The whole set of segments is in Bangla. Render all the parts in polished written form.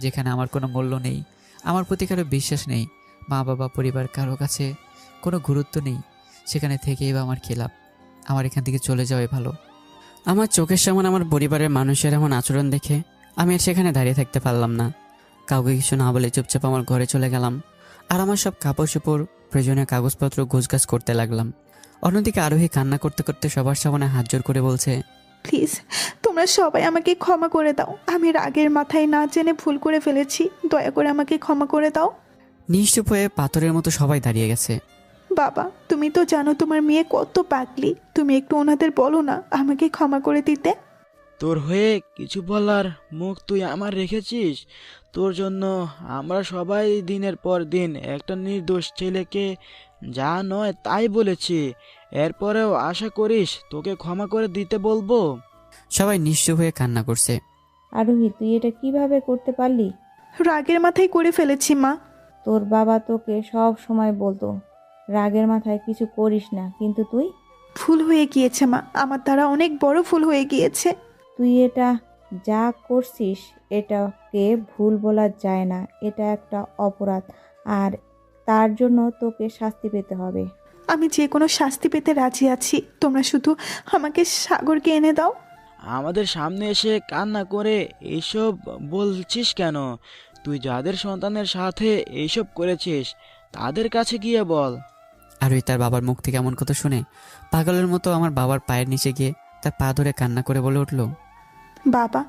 যেখানে আমার কোনো মূল্য নেই, আমার প্রতি কারো বিশ্বাস নেই, মা বাবা পরিবার কারো কাছে কোনো গুরুত্ব নেই, সেখানে থেকেই বা আমার কী লাভ? আমার এখান থেকে চলে যাওয়াই ভালো। আমার চোখের সামনে আমার পরিবারের মানুষের এমন আচরণ দেখে আমি আর সেখানে দাঁড়িয়ে থাকতে পারলাম না। কাউকে কিছু না বলে চুপচাপ আমার ঘরে চলে গেলাম, আর আমার সব কাপড় চোপড়, প্রয়োজনীয় কাগজপত্র গোছগাছ করতে লাগলাম। অন্যদিকে আরোহী কান্না করতে করতে সবার সামনে হাত জোর করে বলছে, প্লিজ তোমরা সবাই আমাকে ক্ষমা করে দাও। আমি রাগের মাথায় না জেনে ভুল করে ফেলেছি, দয়া করে আমাকে ক্ষমা করে দাও। নিশ্চুপ হয়ে পাথরের মতো সবাই দাঁড়িয়ে গেছে। বাবা, তুমি তো জানো তোমার মেয়ে কত পাগলি, তুমি একটু ওনাদের বলো না আমাকে ক্ষমা করে দিতে। তোর হয়ে কিছু বলার মুখ তুই আমার রেখেছিস? তোর জন্য আমরা সবাই দিনের পর দিন একটা নির্দোষ ছেলেকে যা নয় তাই বলেছি। এরপরেও আশা করিস তোকে ক্ষমা করে দিতে বলবো? সবাই নিশ্চুপ হয়ে কান্না করছে। আরোহী, তুই এটা কিভাবে করতে পারলি? রাগের মাথায় করে ফেলেছি মা। তোর বাবা তোকে সব সময় বলতো রাগের মাথায় কিছু করিস না, কিন্তু তুই ভুল হয়ে গিয়েছে মা, আমার দ্বারা অনেক বড় ভুল হয়ে গিয়েছে। তুই এটা যা করছিস এটাকে ভুল বলা যায় না, এটা একটা অপরাধ, আর তার জন্য তোকে শাস্তি পেতে হবে। আমি যে কোনো শাস্তি পেতে রাজি আছি, তোমরা শুধু আমাকে সাগরকে এনে দাও। আমাদের সামনে এসে কান্না করে এইসব বলছিস কেন? তুই যাদের সন্তানের সাথে এইসব করেছিস তাদের কাছে গিয়ে বল। আরোহী তার বাবার মুখ থেকে এমন কথা শুনে পাগলের মতো আমার বাবার পায়ের নিচে গিয়ে তার পা ধরে কান্না করে বলে উঠল, বাবা,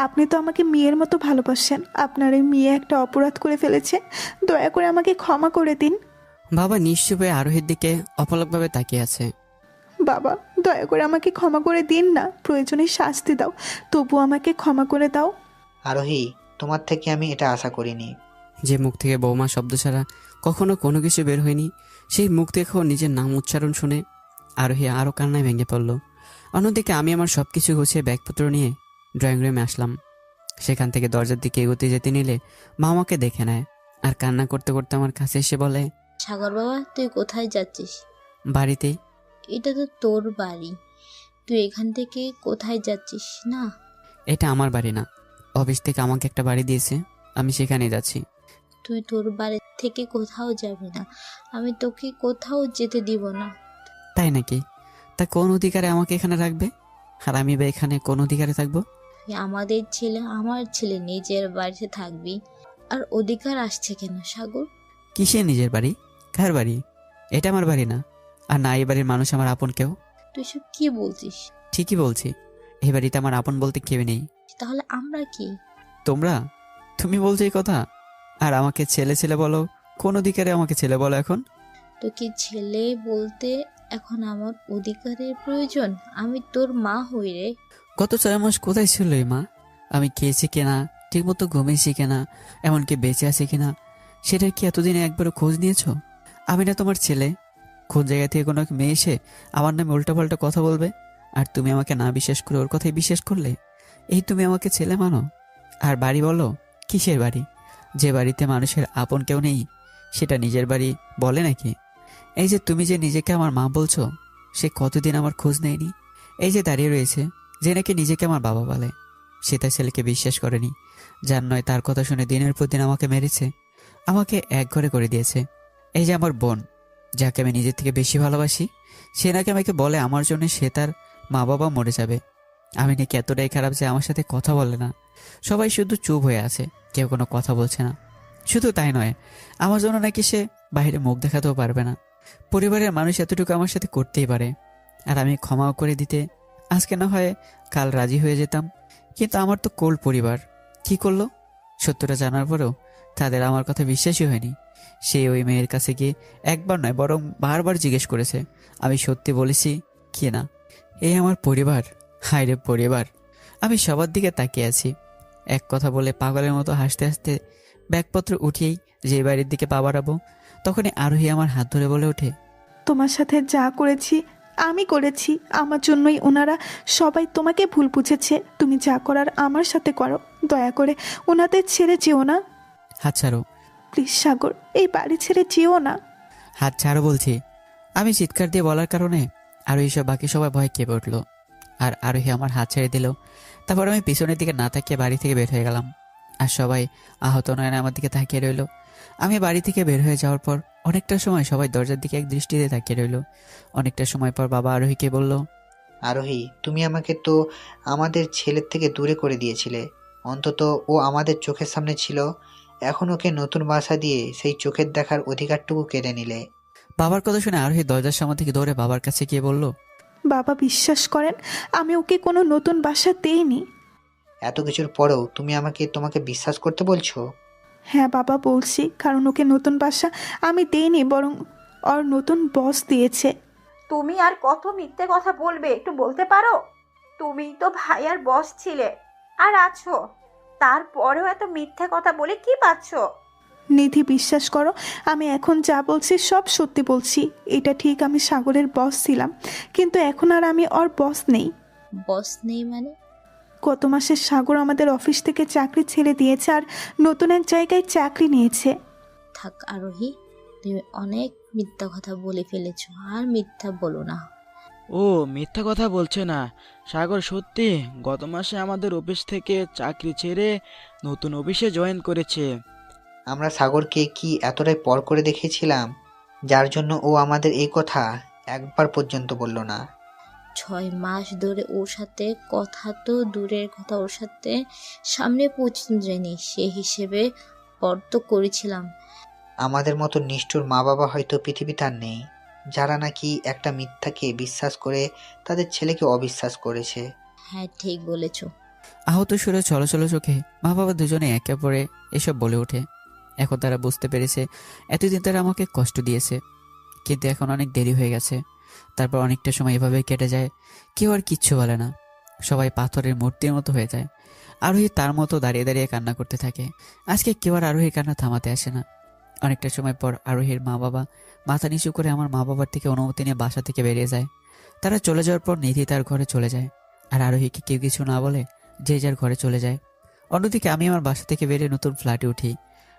আপনি তো আমাকে মেয়ের মতো ভালোবাসেন, আপনার এই মেয়ে একটা অপরাধ করে ফেলেছে, দয়া করে আমাকে ক্ষমা করে দিন। বাবা নিশ্চুপ হয়ে আরোহীর দিকে অপলকভাবে তাকিয়ে আছে। বাবা, দয়া করে আমাকে ক্ষমা করে দিন না, প্রয়োজনে শাস্তি দাও, তবু আমাকে ক্ষমা করে দাও। আরোহী, তোমার থেকে আমি এটা আশা করিনি। যে মুখ থেকে বৌমা শব্দ ছাড়া কখনো কোনো কিছু বের হয়নি, সেই মুখ থেকে নিজের নাম উচ্চারণ শুনে আরোহী আরও কান্নায় ভেঙে পড়ল। অন্যদিকে আমি আমার সব কিছু গুছিয়ে ব্যাগপত্র নিয়ে ড্রয়িং রুমে আসলাম। সেখান থেকে দরজার দিকে এগোতে যেতে নিলে মা আমাকে দেখে নেয়, আর কান্না করতে করতে আমার কাছে এসে বলে, সাগর বাবা, তুই কোথায় যাচ্ছিস? বাড়িতেই। এটা তো তোর বাড়ি, তুই এখান থেকে কোথায় যাচ্ছিস? না, এটা আমার বাড়ি না, অফিস থেকে আমাকে একটা বাড়ি দিয়েছে, আমি সেখানে যাচ্ছি। তুই তোর বাড়ি থেকে কোথাও যাবি না, আমি তোকে কোথাও যেতে দিব না। তাই নাকি? তা কোন অধিকারে আমাকে এখানে রাখবে? আর আমি বা এখানে কোন অধিকারে থাকবো? আমাদের ছেলে আমার ছেলে, নিজের বাড়িতে থাকবি, আর অধিকার আসছে কেন সাগর? কিসে নিজের বাড়ি? কার বাড়ি? এটা আমার বাড়ি না, আর না এই বাড়ির মানুষ আমার আপন কেউ। তুই সব কি বলছিস? ঠিকই বলছি, এই বাড়িতে আমার আপন বলতে কেউ নেই। তাহলে আমরা কি? তোমরা? তুমি বলছো এই কথা, আর আমাকে ছেলে ছেলে বলো? কোন অধিকারে আমাকে ছেলে বলো এখন? তোকে ছেলে বলতে এখন আমার অধিকারের প্রয়োজন? আমি তোর মা হই রে। গত 6 মাস কোথায় ছিল এই মা? আমি খেয়েছি কিনা, ঠিকমতো ঘুমিয়েছি কিনা, এমনকি বেঁচে আছি কিনা, সেটা কি এতদিনে একবারও খোঁজ নিয়েছো? আমি না তোমার ছেলে? কোন জায়গা থেকে কোনো এক মেয়ে এসে আমার নামে উল্টাপাল্টা কথা বলবে, আর তুমি আমাকে না বিশ্বাস করে ওর কথাই বিশ্বাস করলে? এই তুমি আমাকে ছেলে মানো? আর বাড়ি বলো? কিসের বাড়ি? যে বাড়িতে মানুষের আপন কেউ নেই, সেটা নিজের বাড়ি বলে নাকি? এই যে তুমি যে নিজেকে আমার মা বলছো, সে কতদিন আমার খোঁজ নেয়নি? এই যে দাঁড়িয়ে রয়েছে, যে নাকি নিজেকে আমার বাবা বলে, সে তার ছেলেকে বিশ্বাস করেনি, যার নয় তার কথা শুনে দিনের পর দিন আমাকে মেরেছে, আমাকে এক ঘরে করে দিয়েছে। এই যে আমার বোন, যাকে আমি নিজের থেকে বেশি ভালোবাসি, সে নাকি আমাকে বলে আমার জন্য সে তার মা বাবা মরে যাবে। আমি নাকি এতটাই খারাপ যে আমার সাথে কথা বলে না, সবাই শুধু চুপ হয়ে আছে, কেউ কোনো কথা বলছে না। শুধু তাই নয়, আমার জন্য নাকি সে বাইরে মুখ দেখাতেও পারবে না। পরিবারের মানুষ এতটুকু আমার সাথে করতেই পারে, আর আমি ক্ষমাও করে দিতে আজকে না হয় কাল রাজি হয়ে যেতাম। কিন্তু আমার তো কোল পরিবার কি করলো? সত্যটা জানার পরেও তাদের আমার কথা বিশ্বাসই হয়নি। সে ওই মেয়ের কাছে গিয়ে একবার নয় বরং বারবার জিজ্ঞেস করেছে আমি সত্যি বলেছি কি না। এই আমার পরিবার, হায় রে পরিবার। আমি সবার দিকে তাকিয়ে আছি, এক কথা বলে পাগলের মতো হাসতে হাসতে ব্যাগপত্র উঠিয়েই যে বাড়ির দিকে পা বাড়াবো, তখনই আরোহী আমার হাত ধরে বলে ওঠে, তোমার সাথে যা করেছি আমি করেছি, আমার জন্যই ওনারা সবাই তোমাকে ভুল বুঝেছে, তুমি যা করার আমার সাথে করো, দয়া করে ওনাদের ছেড়ে যেও না। হাত ছাড়ো। প্লিজ সাগর, এই বাড়ি ছেড়ে যেও না। হাত ছাড়ো বলছি। আমি চিৎকার দিয়ে বলার কারণে আরোহী সব বাকি সবাই ভয় কেঁপে উঠলো, আর আরোহী আমার হাত ছেড়ে দিল। তারপর আমি পিছনের দিকে না তাকিয়ে বাড়ি থেকে বের হয়ে গেলাম। আর সবাই আহত নয়নে আমার দিকে তাকিয়ে রইল। আমি বাড়ি থেকে বের হয়ে যাওয়ার পর অনেকটা সময় সবাই দরজার দিকে এক দৃষ্টিতে তাকিয়ে রইল। অনেকটা সময় পর বাবা আরোহীকে বলল, আরোহী, তুমি আমাকে তো আমাদের ছেলের থেকে দূরে করে দিয়েছিলে। অন্তত ও আমাদের চোখের সামনে ছিল। এখন ওকে নতুন বাসা দিয়ে সেই চোখের দেখার অধিকারটুকু কেড়ে নিলে। বাবার কথা শুনে আরোহী দরজার সামনে থেকে দৌড়ে বাবার কাছে গিয়ে বলল, বাবা বিশ্বাস করেন, আমি ওকে কোনো নতুন বাসা দেইনি। এত কিছুর পরেও তুমি আমাকে তোমাকে বিশ্বাস করতে বলছো? হ্যাঁ বাবা, বলছি, কারণ ওকে নতুন বাসা আমি দেইনি, বরং ওর নতুন বস দিয়েছে। তুমি আর কত মিথ্যে কথা বলবে একটু বলতে পারো? তুমিই তো ভাইয়ার বস ছিলে আর আছো, তারপরেও এত মিথ্যে কথা বলে কি পাচ্ছো? নিধি, বিশ্বাস করো, আমি এখন যা বলছি সব সত্যি বলছি। এটা ঠিক, আমি সাগরের বস ছিলাম, কিন্তু এখন আর আমি ওর বস নেই। বস নেই মানে? গত মাসে সাগর আমাদের অফিস থেকে চাকরি ছেড়ে দিয়েছে আর নতুন এক জায়গায় চাকরি নিয়েছে। থাক আরোহী, তুমি অনেক মিথ্যা কথা বলে ফেলেছো, আর মিথ্যা বলো না। ও মিথ্যা কথা বলছে না, সাগর সত্যি গত মাসে আমাদের অফিস থেকে চাকরি ছেড়ে নতুন অফিসে জয়েন করেছে। আমরা সাগরকে কি এতটাই পর করে দেখেছিলাম, যার জন্য ও আমাদের এই কথা একবার পর্যন্ত বলল না? 6 মাস ধরে ওর সাথে কথা তো দূরের কথা, ওর সাথে সামনে পৌঁছতে যায়নি, সে হিসেবে পর তো করেছিলাম। আমাদের মতো নিষ্ঠুর মা বাবা হয়তো পৃথিবীতে আর নেই, যারা নাকি একটা মিথ্যাকে বিশ্বাস করে তাদের ছেলেকে অবিশ্বাস করেছে। হ্যাঁ ঠিক বলেছো। আহত সুরে চলো চোখে মা বাবা দুজনে একে অপরে এসব বলে ওঠে। এখন তারা বুঝতে পেরেছে এতদিন তারা আমাকে কষ্ট দিয়েছে, কিন্তু এখন অনেক দেরি হয়ে গেছে। তারপর অনেকটা সময় এভাবে কেটে যায়, কেউ আর কিচ্ছু বলে না, সবাই পাথরের মূর্তির মতো হয়ে যায়। আরোহী তার মতো দাঁড়িয়ে দাঁড়িয়ে কান্না করতে থাকে। আজকে কেউ আর আরোহীর কান্না থামাতে আসে না। অনেকটা সময় পর আরোহীর মা বাবা মাথা নিচু করে আমার মা বাবার থেকে অনুমতি নিয়ে বাসা থেকে বেরিয়ে যায়। তারা চলে যাওয়ার পর নিধি তার ঘরে চলে যায়, আর আরোহীকে কেউ কিছু না বলে যে যার ঘরে চলে যায়। অন্যদিকে আমি আমার বাসা থেকে বেরিয়ে নতুন ফ্ল্যাটে উঠি।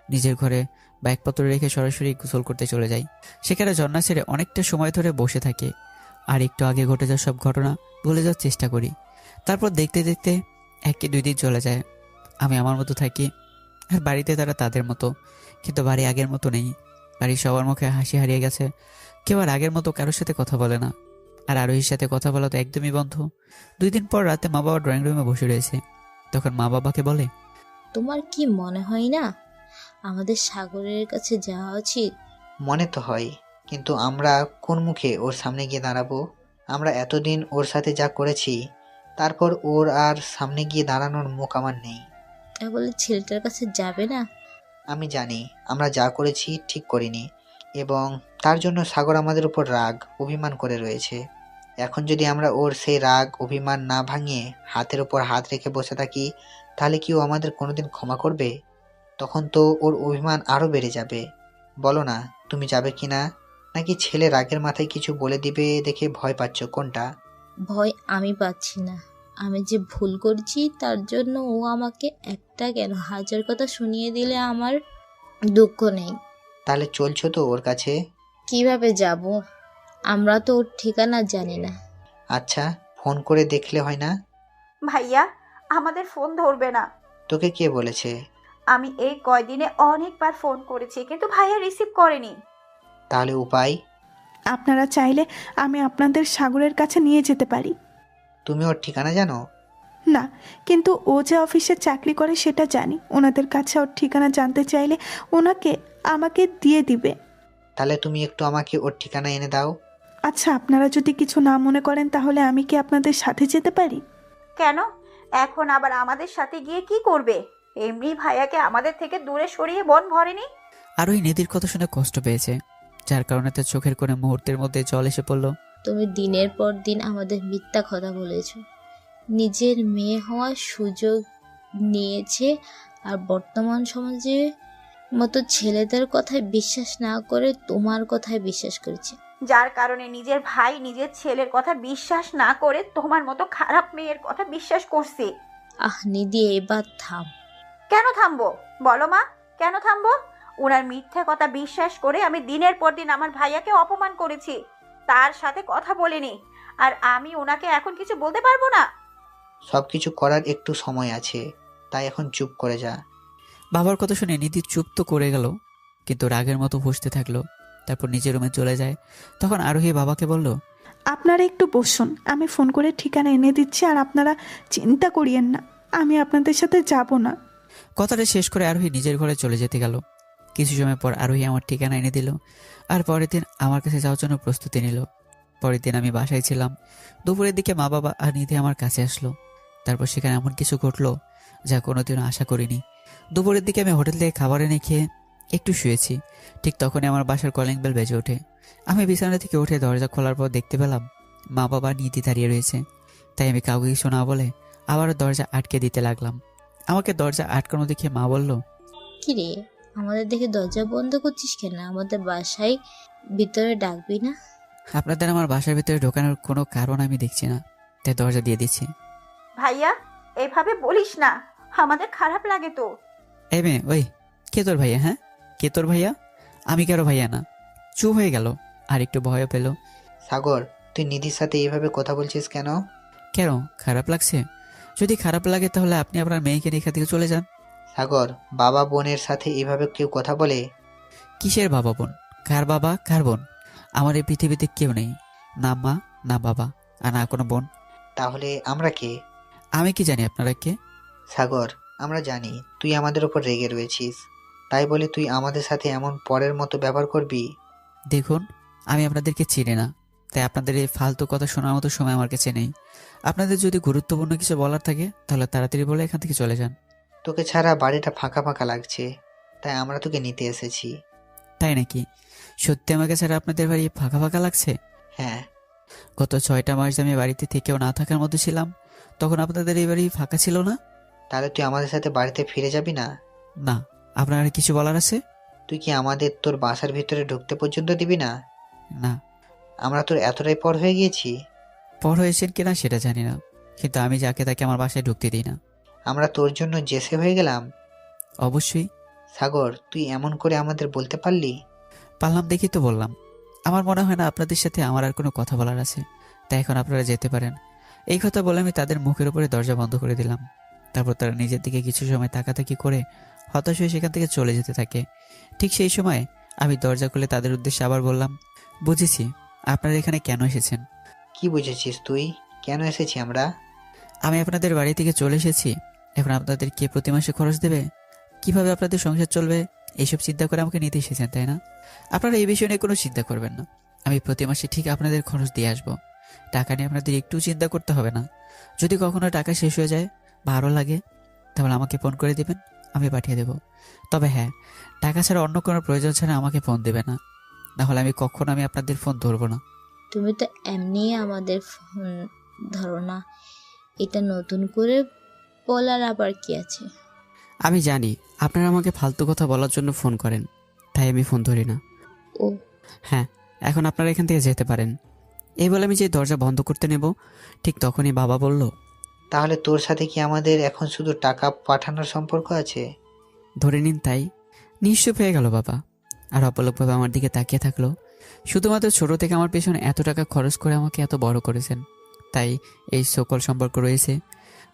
নিজের ঘরে ব্যাগপত্র রেখে সরাসরি গোসল করতে চলে যাই। সেখানে ঝর্ণা ছেড়ে অনেকটা সময় ধরে বসে থাকে আর একটু আগে ঘটে যাওয়া সব ঘটনা ভুলে যাওয়ার চেষ্টা করি। তারপর দেখতে দেখতে 1 কি 2 দিন চলে যায়। আমি আমার মতো থাকি, আর বাড়িতে তারা তাদের মতো, কিন্তু বাড়ি আগের মতো নেই। বাড়ির সবার মুখে হাসি হারিয়ে গেছে, কেউ আর আগের মতো কারোর সাথে কথা বলে না। আর আরোহীর সাথে কথা বলা তো একদমই বন্ধ। 2 দিন পর রাতে মা বাবা ড্রয়িং রুমে বসে রয়েছে। তখন মা বাবাকে বলে, তোমার কি মনে হয় না আমাদের সাগরের কাছে যাওয়া উচিত? মনে তো হয়, কিন্তু আমরা কোন মুখে ওর সামনে গিয়ে দাঁড়াবো? আমরা এতদিন ওর সাথে যা করেছি, তারপর ওর আর সামনে গিয়ে দাঁড়ানোর মুখ আমার নেই। তাই বলে ছেলেটার কাছে যাবে না? আমি জানি আমরা যা করেছি ঠিক করিনি, এবং তার জন্য সাগর আমাদের উপর রাগ অভিমান করে রয়েছে। এখন যদি আমরা ওর সেই রাগ অভিমান না ভাঙিয়ে হাতের উপর হাত রেখে বসে থাকি, তাহলে কি ও আমাদের কোনোদিন ক্ষমা করবে? তখন তো ওর অভিমান আরও বেড়ে যাবে। বলো না, তুমি যাবে কি না, নাকি ছেলে রাগের মাথায় কিছু বলে দিবে দেখে ভয় পাচ্ছ, কোনটা? ভয় আমি পাচ্ছি না, আমি যে ভুল করছি তার জন্য ও আমাকে একটা কেন 1000 কথা শুনিয়ে দিলে আমার দুঃখ নেই। তাহলে চলছো তো ওর কাছে? কিভাবে যাব? আমরা তো ওর ঠিকানা জানি না। আচ্ছা, ফোন করে দেখলে হয় না? ভাইয়া আমাদের ফোন ধরবে না। তোকে কে বলেছে? আমি এই কয়দিনে অনেকবার ফোন করেছি, কিন্তু ভাইয়া রিসিভ করেনি। তাহলে উপায়? আপনারা চাইলে আমি আপনাদের সাগরের কাছে নিয়ে যেতে পারি। তুমি ওর ঠিকানা জানো? না, কিন্তু ও যে অফিসে চাকরি করে সেটা জানি। ওনাদের কাছে ওর ঠিকানা জানতে চাইলে ওনাকে আমাকে দিয়ে দিবে। তাহলে তুমি একটু আমাকে ওর ঠিকানা এনে দাও। আচ্ছা, আপনারা যদি কিছু না মনে করেন তাহলে আমি কি আপনাদের সাথে যেতে পারি? কেন? এখন আবার আমাদের সাথে গিয়ে কি করবে? এমনি ভাইয়াকে আমাদের থেকে দূরে সরিয়ে বন ভরেনি। আরোহী নিধির কথা শুনে কষ্ট পেয়েছে, যার কারণে তার চোখের কোণে মুহূর্তের মধ্যে জল এসে পড়ল। তুমি দিনের পর দিন আমাদের মিথ্যা কথা বলেছ, নিজের মেয়ে হওয়ার সুযোগ নিয়েছে, আর বর্তমান সমাজে মতো ছেলেদের কথায় বিশ্বাস না করে তোমার কথায় বিশ্বাস করেছে। যার কারণে নিজের ভাই নিজের ছেলের কথা বিশ্বাস না করে তোমার মতো খারাপ মেয়ের কথা বিশ্বাস করছে। নিধি, এবার থাম। কেন থামবো বলো মা, কেন থামবো? ওনার মিথ্যা কথা বিশ্বাস করে আমি দিনের পর দিন আমার ভাইয়াকে অপমান করেছি, তার সাথে কথা বলিনি, আর আমি ওনাকে এখন কিছু বলতে পারবো না? সব কিছু করার একটু সময় আছে, তাই এখন চুপ করে যা। বাবার কথা শুনে নিধি চুপ তো করে গেল, কিন্তু রাগের মতো ফুঁসতে থাকলো। তারপর নিজের রুমে চলে যায়। তখন আরোহী বাবাকে বলল, আপনারা একটু বসুন, আমি ফোন করে ঠিকানা এনে দিচ্ছি, আর আপনারা চিন্তা করিয়েন না, আমি আপনাদের সাথে যাব না। কথাটা শেষ করে আরোহী নিজের ঘরে চলে যেতে গেল। কিছু সময় পর আরোহী আমার ঠিকানা এনে দিল, আর পরের দিন আমার কাছে যাওয়ার জন্য প্রস্তুতি নিল। পরের দিন আমি বাসায় ছিলাম। দুপুরের দিকে মা বাবা আর নিধি আমার কাছে আসলো। তারপর সেখানে এমন কিছু ঘটলো যা কোনোদিনও আশা করিনি। দুপুরের দিকে আমি হোটেল থেকে খাবার এনে খেয়ে একটু শুয়েছি। ঠিক তখনই আমার বাসার কলিং বেল বেজে ওঠে। আমি বিছানা থেকে উঠে দরজা খোলার পর দেখতে পেলাম মা বাবা নিধি দাঁড়িয়ে রয়েছে। তাই আমি কাউকে কিছু না বলে আবারও দরজা আটকে দিতে লাগলাম। আমাকে দরজা আটকানো দেখে মা বলল, কি রে, আমাদের দেখে দরজা বন্ধ করছিস কেন? আমাদের বাসায় ভিতরে ডাকবি না? আপনাদের আমার বাসার ভিতরে ঢোকানোর কোনো কারণ আমি দেখছি না, তাই দরজা দিয়ে দিচ্ছি। ভাইয়া, এভাবে বলিস না, আমাদের খারাপ লাগে তো। এই মেয়ে, ওই কে তোর ভাইয়া? হ্যাঁ, কে তোর ভাইয়া? আমি কারো ভাইয়া না। চুপ হয়ে গেল, আর একটু ভয়ও পেল। সাগর, তুই নিধির সাথে এইভাবে কথা বলছিস কেন? কেন, খারাপ লাগছে? যদি খারাপ লাগে তাহলে আপনি আপনার মেয়েকে নিয়ে এখান থেকে চলে যান। সাগর, বাবা বোনের সাথে এইভাবে কেউ কথা বলে? কিসের বাবা বোন? কার বাবা কার বোন? আমার এই পৃথিবীতে কেউ নেই, না মা না বাবা আর না কোনো বোন। তাহলে আমরা কে? আমি কি জানি আপনারা কে? সাগর, আমরা জানি তুই আমাদের ওপর রেগে রয়েছিস, তাই বলে তুই আমাদের সাথে এমন পরের মতো ব্যবহার করবি? দেখুন, আমি আপনাদেরকে চিনি না, তাই আপনাদের এই ফালতু কথা শোনার মতো সময় আমার কাছে নেই। আপনাদের যদি গুরুত্বপূর্ণ কিছু বলার থাকে তাহলে তাড়াতাড়ি বলে এখান থেকে চলে যান। তোকে ছাড়া বাড়িটা ফাঁকা ফাঁকা লাগছে, তাই আমরা তোকে নিতে এসেছি। তাই নাকি? সত্যি আমাকে ছাড়া আপনাদের বাড়ি ফাঁকা ফাঁকা লাগছে? হ্যাঁ। গত 6টা মাস আমি বাড়িতে থেকেও না থাকার মধ্যে ছিলাম, তখন আপনাদের এই বাড়ি ফাঁকা ছিল না? তাহলে তুই আমাদের সাথে বাড়িতে ফিরে যাবি না? না। আপনার আর কিছু বলার আছে? তুই কি আমাদের তোর বাসার ভিতরে ঢুকতে পর্যন্ত দিবি না? না। আমরা তোর এতটাই পর হয়ে গিয়েছি? পর হয়েছেন কিনা সেটা জানি না, কিন্তু আমি যাকে তাকে আমার বাসায় ঢুকতে দিই না। আমরা তোর জন্য জেসে হয়ে গেলাম? অবশ্যই। সাগর, তুই এমন করে আমাদের বলতে পারলি? পারলাম দেখি তো বললাম। আমার মনে হয় না আপনাদের সাথে আমার আর কোনো কথা বলার আছে, তাই এখন আপনারা যেতে পারেন। এই কথা বলে আমি তাদের মুখের উপরে দরজা বন্ধ করে দিলাম। তারপর তারা নিজের দিকে কিছু সময় তাকাতাকি করে হতাশ হয়ে সেখান থেকে চলে যেতে থাকে। ঠিক সেই সময় আমি দরজা খুলে তাদের উদ্দেশ্যে আবার বললাম, বুঝেছি আপনারা এখানে কেন এসেছেন। কি বুঝেছিস তুই? কেন এসেছি আমরা? আমি আপনাদের বাড়ি থেকে চলে এসেছি, এখন আপনাদের কে প্রতি মাসে খরচ দেবে, কিভাবে আপনাদের সংসার চলবে, এইসব চিন্তা করে আমাকে নিতে এসেছেন, তাই না? আপনারা এই বিষয় নিয়ে কোনো চিন্তা করবেন না। আমি প্রতি মাসে ঠিক আপনাদের খরচ দিয়ে আসবো। টাকা নিয়ে আপনাদের একটু চিন্তা করতে হবে না। যদি কখনো টাকা শেষ হয়ে যায়, ভালো লাগে, তাহলে আমাকে ফোন করে দেবেন, আমি পাঠিয়ে দেব। তবে হ্যাঁ, টাকা ছাড়া অন্য কোনো প্রয়োজন ছাড়া আমাকে ফোন দেবে না, নাহলে আমি কখনো আপনাদের ফোন ধরবো না। তুমি তো এমনি আমাদের ফোন ধরো না, এটা নতুন করে বলার আবার কি আছে? আমি জানি আপনারা আমাকে ফালতু কথা বলার জন্য ফোন করেন, তাই আমি ফোন ধরি না। ও হ্যাঁ, এখন আপনারা এখান থেকে যেতে পারেন। এই বলে আমি যে দরজা বন্ধ করতে নেব, ঠিক তখনই বাবা বলল, তাহলে তোর সাথে কি আমাদের এখন শুধু টাকা পাঠানোর সম্পর্ক আছে? ধরে নিন তাই। নিশ্চুপ হয়ে গেল বাবা, আর অপলকভাবে আমার দিকে তাকিয়ে থাকলো। শুধুমাত্র ছোট থেকে আমার পেছনে এত টাকা খরচ করে আমাকে এত বড় করেছেন, তাই এই সকল সম্পর্ক রয়েছে।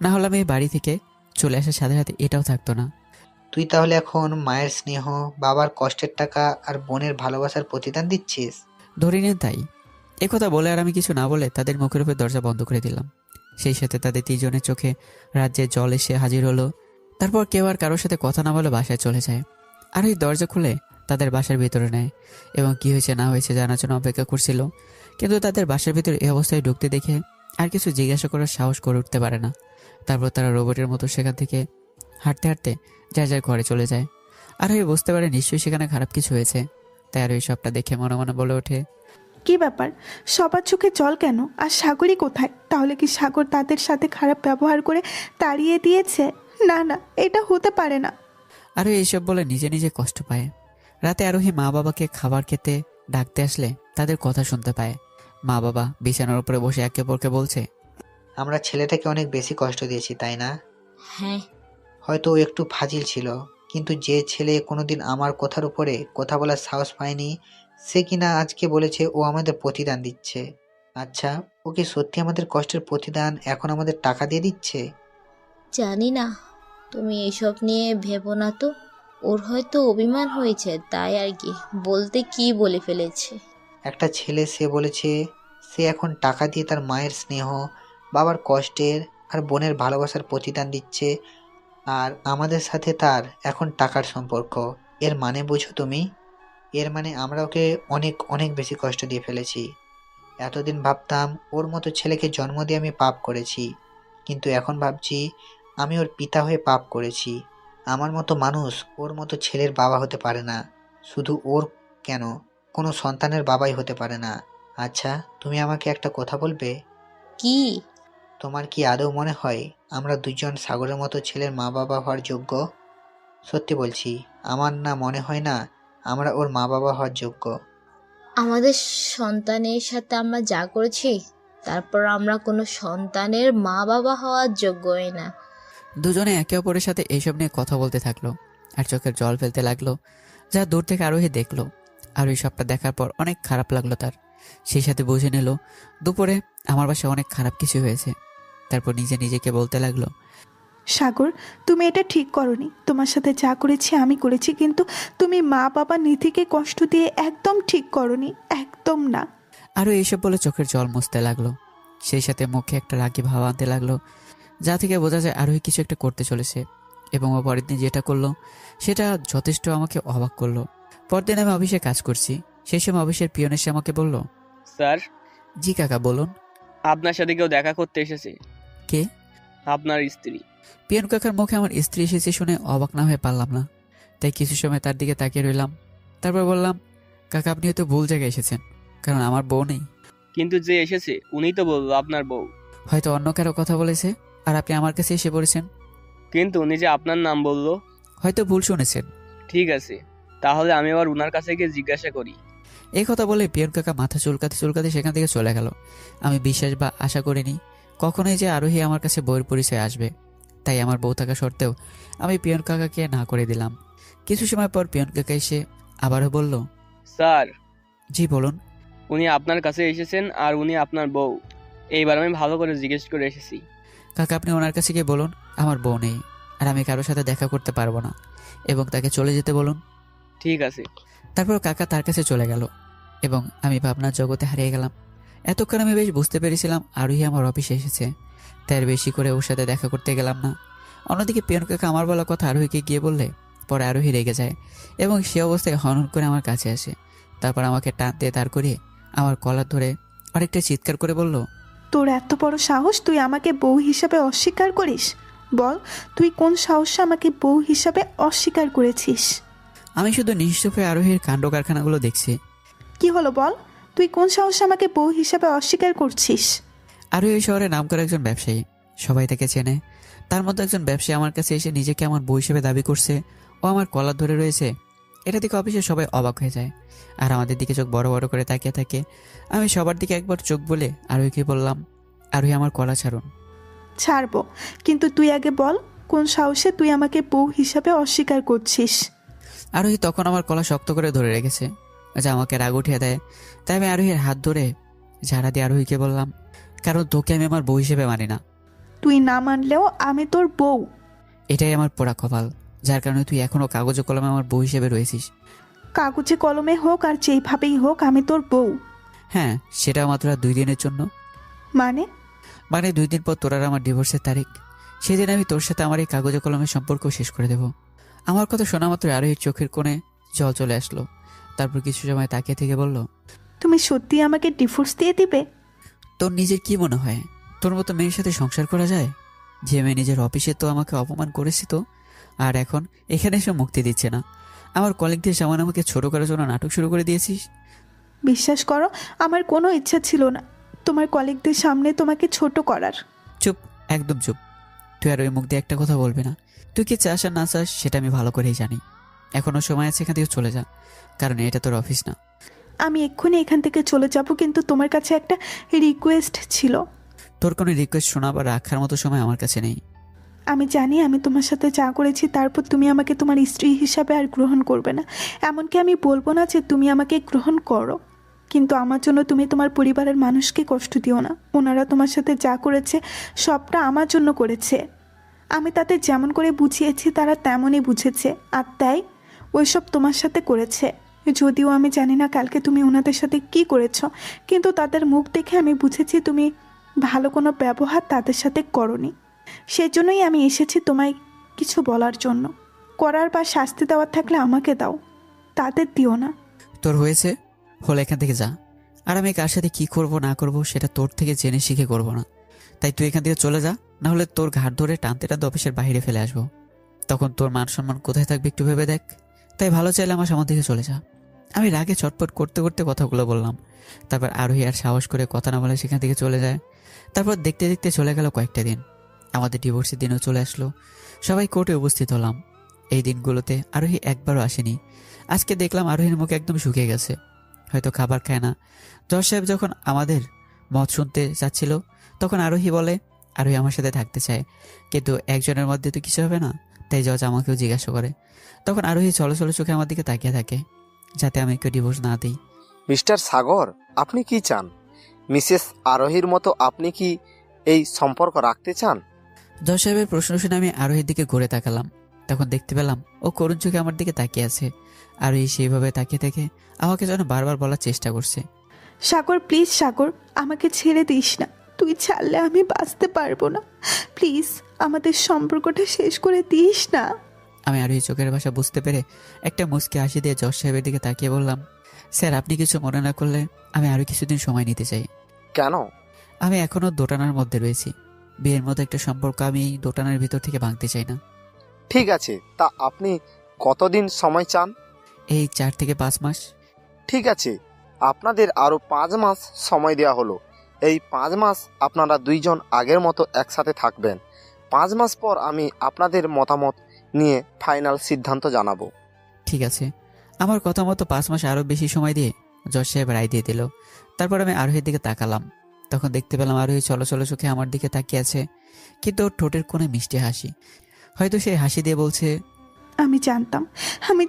না হলে আমি এই বাড়ি থেকে চলে আসার সাথে সাথে এটাও থাকতো না। তুই তাহলে এখন মায়ের স্নেহ, বাবার কষ্টের টাকা আর বোনের ভালোবাসার প্রতিদান দিচ্ছিস? ধরে নিন তাই। একথা বলে আর আমি কিছু না বলে তাদের মুখের উপর দরজা বন্ধ করে দিলাম। সেই সাথে তাদের তিনজনের চোখে রাজ্যের জল এসে হাজির হলো। তারপর কেউ আর কারোর সাথে কথা না বলে বাসায় চলে যায়। আর ওই দরজা খুলে তাদের বাসার ভিতরে নেয় এবং কি হয়েছে না হয়েছে জানার জন্য অপেক্ষা করছিল। কিন্তু তাদের বাসার ভিতরে এই অবস্থায় ঢুকতে দেখে আর কিছু জিজ্ঞাসা করার সাহস করে উঠতে পারে না। তারপর তারা রোবটের মতো সেখান থেকে হাঁটতে হাঁটতে যার যার ঘরে চলে যায়। আর ওই বুঝতে পারে নিশ্চয়ই সেখানে খারাপ কিছু হয়েছে। তাই আর ওই সবটা দেখে মনে মনে বলে ওঠে, কি ব্যাপার, সবার চোখে জল কেন? আর সাগরই কোথায়? তাহলে কি সাগর তাদের সাথে খারাপ ব্যবহার করে তাড়িয়ে দিয়েছে? না না, এটা হতে পারে না। আরও এইসব বলে নিজে নিজে কষ্ট পায়। রাতে আরোহী মা বাবাকে খাবার খেতে ডাকতে আসলে তাদের কথা শুনতে পায়। মা বাবা বিছানার উপরে বসে একে অপরকে বলছে, আমরা ছেলেটাকে অনেক বেশি কষ্ট দিয়েছি, তাই না? হ্যাঁ, হয়তো ও একটু ফাজিল ছিল, কিন্তু যে ছেলে কোনোদিন আমার কথার উপরে কথা বলার সাহস পায়নি, সে কিনা আজকে বলেছে ও আমাদের প্রতিদান দিচ্ছে। আচ্ছা, ও কি সত্যি আমাদের কষ্টের প্রতিদান এখন আমাদের টাকা দিয়ে দিচ্ছে? জানি না, তুমি এসব নিয়ে ভেবো না তো। ওর হয়তো অভিমান হয়েছে, তাই আর কি। বলতে কি বলে ফেলেছে। একটা ছেলে, সে বলেছে সে এখন টাকা দিয়ে তার মায়ের স্নেহ, বাবার কষ্টের আর বোনের ভালোবাসার প্রতিদান দিচ্ছে, আর আমাদের সাথে তার এখন টাকার সম্পর্ক। এর মানে বুঝো তুমি? এর মানে আমরা ওকে অনেক অনেক বেশি কষ্ট দিয়ে ফেলেছি। এতদিন ভাবতাম ওর মতো ছেলেকে জন্ম দিয়ে আমি পাপ করেছি, কিন্তু এখন ভাবছি আমি ওর পিতা হয়ে পাপ করেছি। আমার মতো মানুষ ওর মতো ছেলের বাবা হতে পারে না। শুধু ওর কেন, কোনো সন্তানের বাবাই হতে পারে না। আচ্ছা, তুমি আমাকে একটা কথা বলবে? কি? তোমার কি আদৌ মনে হয় আমরা দুজন সাগরের মতো ছেলের মা বাবা হওয়ার যোগ্য? সত্যি বলছি, আমার না মনে হয় না আমরা ওর মা বাবা হওয়ার যোগ্য। আমাদের সন্তানের সাথে আমরা যা করেছি, তারপর আমরা কোনো সন্তানের মা বাবা হওয়ার যোগ্যই না। দুজনে একে অপরের সাথে এইসব নিয়ে কথা বলতে থাকলো আর চোখের জল ফেলতে লাগলো। যা দূর থেকে আরোহী দেখলো, আর ওই সবটা দেখার পর অনেক খারাপ লাগলো তার। সেই সাথে বুঝে নিল দুপুরে আমার বাসায় অনেক খারাপ কিছু হয়েছে। তারপর নিজে নিজেকে বলতে লাগলো, সাগর, তুমি এটা ঠিক করনি। তোমার সাথে যা করেছি আমি করেছি, কিন্তু তুমি মা বাবা নিধিকে কষ্ট দিয়ে একদম ঠিক করনি, একদম না। আরও এইসব বলে চোখের জল মুছতে লাগলো। সেই সাথে মুখে একটা রাগি ভাব আনতে লাগলো, যা থেকে বোঝা যায় আরোহী কিছু একটা করতে চলেছে। এবং ও পরের দিন যেটা করলো সেটা যথেষ্ট আমাকে অবাক করলো। পরদিন আমি অফিসে কাজ করছি, সেই সময় অফিসের পিয়ন এসে আমাকে বলল, স্যার, জি কাকা বলুন। আপনার সাথে কেউ দেখা করতে এসেছে। কে? আপনার স্ত্রী। পিয়ন কাকার মুখে আমার স্ত্রী এসেছে শুনে অবাক না হয়ে পারলাম না, তাই কিছু সময় তার দিকে তাকিয়ে রইলাম। তারপর বললাম, কাকা আপনি হয়তো ভুল জায়গায় এসেছেন, কারণ আমার বউ নেই। কিন্তু যে এসেছে উনিই তো বললো আপনার বউ। হয়তো অন্য কারো কথা বলেছে আর আপনি আমার কাছে এসে পড়েছেন। কিন্তু উনি যে আপনার নাম বললো। হয়তো ভুল শুনেছেন। ঠিক আছে, তাহলে আমি আবার উনার কাছে গিয়ে জিজ্ঞাসা করি। এই কথা বলে পিয়ন কাকা মাথা চুলকাতে চুলকাতে সেখান থেকে চলে গেল। আমি বিশ্বাস বা আশা করিনি কখনোই যে আরোহী আমার কাছে বউয়ের পরিচয় আসবে, তাই আমার বউ থাকা সত্ত্বেও আমি পিয়ন কাকাকে না করে দিলাম। কিছু সময় পর পিয়ন কাকা এসে আবারও বলল, স্যার, জি বলুন। উনি আপনার কাছে এসেছেন আর উনি আপনার বউ। এইবার আমি ভালো করে জিজ্ঞেস করে এসেছি। কাকা আপনি ওনার কাছে গিয়ে বলুন আমার বউ নেই, আর আমি কারোর সাথে দেখা করতে পারবো না, এবং তাকে চলে যেতে বলুন। ঠিক আছে। তারপর কাকা তার কাছে চলে গেল এবং আমি ভাবনার জগতে হারিয়ে গেলাম। এতক্ষণ আমি বেশ বুঝতে পেরেছিলাম আরোহী আমার অফিসে এসেছে, তাই আর বেশি করে ওর সাথে দেখা করতে গেলাম না। অন্যদিকে পিয়ন কাকা আমার বলা কথা আরোহীকে গিয়ে বললে পরে আরোহী রেগে যায় এবং সে অবস্থায় হনন করে আমার কাছে আসে। তারপর আমাকে টান দিয়ে দাঁড় করিয়ে আমার কলার ধরে অনেকটা চিৎকার করে বলল, তোর এত বড় সাহস, তুই আমাকে বউ হিসাবে অস্বীকার করিস? বল, তুই কোন সাহসে আমাকে বউ হিসাবে অস্বীকার করেছিস? আমি শুধু নিশ্চুপ হয়ে আরোহীর কাণ্ড কারখানাগুলো দেখছি। কি হলো বল, তুই কোন সাহসে আমাকে বউ হিসাবে অস্বীকার করছিস? আরোহী এই শহরে নাম করা একজন ব্যবসায়ী, সবাই তাকে চেনে। তার মধ্যে একজন ব্যবসায়ী আমার কাছে এসে নিজেকে আমার বউ হিসেবে দাবি করছে, ও আমার কলার ধরে রয়েছে। এটা দেখে অফিসে সবাই অবাক হয়ে যায় আর আমাদের দিকে চোখ বড় বড় করে তাকিয়ে থাকে। আমি সবার দিকে একবার চোখ বলে আরোহীকে বললাম, আরোহী আমার কলা ছাড়ুন। ছাড়বো, কিন্তু তুই আগে বল কোন সাহসে তুই আমাকে বউ হিসাবে অস্বীকার করছিস? আরোহী তখন আমার কলা শক্ত করে ধরে রেখেছে, যা আমাকে রাগ উঠিয়ে দেয়। তাই আমি আরোহীর হাত ধরে ঝাড়া দিয়ে আরোহীকে বললাম, কারণ তোকে আমি আমার বউ হিসেবে মানি না। তুই না মানলেও আমি তোর বউ। এটাই আমার পোড়া কপাল, যার কারণে তুই এখনো কাগজে কলমে আমার বউ হিসেবে রয়েছিস। কাগজে কলমে হোক আর যেইভাবেই হোক আমি তোর বউ। হ্যাঁ, সেটা মাত্র 2 দিনের জন্য। মানে? মানে 2 দিন পর তোর আর আমার ডিভোর্সের তারিখ। সেদিন আমি তোর সাথে আমার এই কাগজে কলমের সম্পর্ক শেষ করে দেব। আমার কথা শোনা মাত্র আরোহীর চোখের কোণে জল চলে আসলো। তারপর কিছু সময় তাকিয়ে থেকে বলল, তুমি সত্যি আমাকে ডিভোর্স দিয়ে দিবে? তোর নিজের কি মনে হয় তোর মতো মেয়ের সাথে সংসার করা যায়? যে মেয়ে নিজের অফিসে তো আমাকে অপমান করেছি তো, আর এখন এখানে এসে মুক্তি দিচ্ছে না। আমার কলিগদের সামনে আমাকে ছোট করার জন্য নাটক শুরু করে দিয়েছিস। বিশ্বাস করো, আমার কোনো ইচ্ছা ছিল না তোমার কলিগদের সামনে তোমাকে ছোট করার। চুপ, একদম চুপ। তুই আর ওই মুখ দিয়ে একটা কথা বলবি না। তুই কি চাস আর না চাস সেটা আমি ভালো করেই জানি। এখনো সময় আছে, এখান থেকে চলে যা, কারণ এটা তোর অফিস না। আমি এক্ষুনি এখান থেকে চলে যাব, কিন্তু তোমার কাছে একটা রিকোয়েস্ট ছিল। তোর কোনো রিকোয়েস্ট শোনা বা রাখার মতো সময় আমার কাছে নেই। আমি জানি আমি তোমার সাথে যা করেছি তারপর তুমি আমাকে তোমার স্ত্রী হিসাবে আর গ্রহণ করবে না। এমনকি আমি বলবো না যে তুমি আমাকে গ্রহণ করো, কিন্তু আমার জন্য তুমি তোমার পরিবারের মানুষকে কষ্ট দিও না। ওনারা তোমার সাথে যা করেছে সবটা আমার জন্য করেছে। আমি তাদের যেমন করে বুঝিয়েছি তারা তেমনই বুঝেছে, আর তাই ওইসব তোমার সাথে করেছে। যদিও আমি জানি না কালকে তুমি ওনাদের সাথে কি করেছো, কিন্তু তাদের মুখ দেখে আমি বুঝেছি তুমি ভালো কোনো ব্যবহার তাদের সাথে করনি। সেজন্যই আমি এসেছি তোমায় কিছু বলার জন্য। করার বা শাস্তি দেওয়ার থাকলে আমাকে দাও, তাদের দিও না। তোর হয়েছে, হলে এখান থেকে যা। আর আমি কার সাথে কি করব না করব সেটা তোর থেকে জেনে শিখে করব না। তাই তুই এখান থেকে চলে যা, না হলে তোর ঘাট ধরে টানতে টানতে অফিসের বাইরে ফেলে আসবো। তখন তোর মান সম্মান কোথায় থাকবে একটু ভেবে দেখ। তাই ভালো চাইলে আমার সামনে থেকে চলে যা। আমি রাগে চটপট করতে করতে কথাগুলো বললাম। তারপর আরোহী আর সাহস করে কথা না বলে সেখান থেকে চলে যায়। তারপর দেখতে দেখতে চলে গেল কয়েকটা দিন। আমাদের ডিভোর্সের দিনও চলে আসলো। সবাই কোর্টে উপস্থিত হলাম। এই দিনগুলোতে আরোহী একবারও আসেনি। আজকে দেখলাম আরোহীর মুখ একদম শুকিয়ে গেছে, হয়তো খাবার খায় না। জজ সাহেব যখন আমাদের মত শুনতে যাচ্ছিল তখন আরোহী বলে আরোহী আমার সাথে থাকতে চায়, কিন্তু একজনের মধ্যে তো কিছু হবে না। তাই জজ আমাকেও জিজ্ঞাসা করে। তখন আরোহী চলো চলো চোখে আমার দিকে তাকিয়ে থাকে, যাতে আমি কেউ ডিভোর্স না দিই। মিস্টার সাগর, আপনি কি চান? মিসেস আরোহীর মতো আপনি কি এই সম্পর্ক রাখতে চান? জজ সাহেবের প্রশ্ন শুনে আমি আরোহীর দিকে ঘুরে তাকালাম। তখন দেখতে পেলাম ও করুণ চোখে আমার দিকে তাকিয়ে আছে। আরোহী সেইভাবে তাকিয়ে থেকে আমাকে যেন বারবার বলার চেষ্টা করছে, সাগর প্লিজ, সাগর আমাকে ছেড়ে দিস না। তুই ছাড়লে আমি বাঁচতে পারবো না। প্লিজ আমাদের সম্পর্কটা শেষ করে দিস না। আমি আরোহী চোখের ভাষা বুঝতে পেরে একটা মুচকি হাসি দিয়ে জজ সাহেবের দিকে তাকিয়ে বললাম, স্যার আপনি কিছু মনে না করলে আমি আরো কিছুদিন সময় নিতে চাই। কেন? আমি এখনো দোটানার মধ্যে রয়েছি। বিয়ের মতো একটা সম্পর্ক আমি এই দোটানার ভিতর থেকে ভাঙতে চাই না। ঠিক আছে, তা আপনি কতদিন সময় চান? এই 4 থেকে 5 মাস। ঠিক আছে, আপনাদের আরো 5 মাস সময় দেওয়া হলো। এই 5 মাস আপনারা দুইজন আগের মতো একসাথে থাকবেন। 5 মাস পর আমি আপনাদের মতামত নিয়ে ফাইনাল সিদ্ধান্ত জানাবো। ঠিক আছে। আমার কথা মতো 5 মাস আরো বেশি সময় দিয়ে জজ সাহেব রায় দিয়ে দিল। তারপর আমি আরোহীর দিকে তাকালাম। তখন দেখতে পেলাম আরোহী চলো চলো চোখে আমার দিকে তাকিয়ে আছে, কিন্তু ওর ঠোঁটের কোণে মিষ্টি হাসি। হয়তো সেই হাসি দিয়ে বলছে, আমি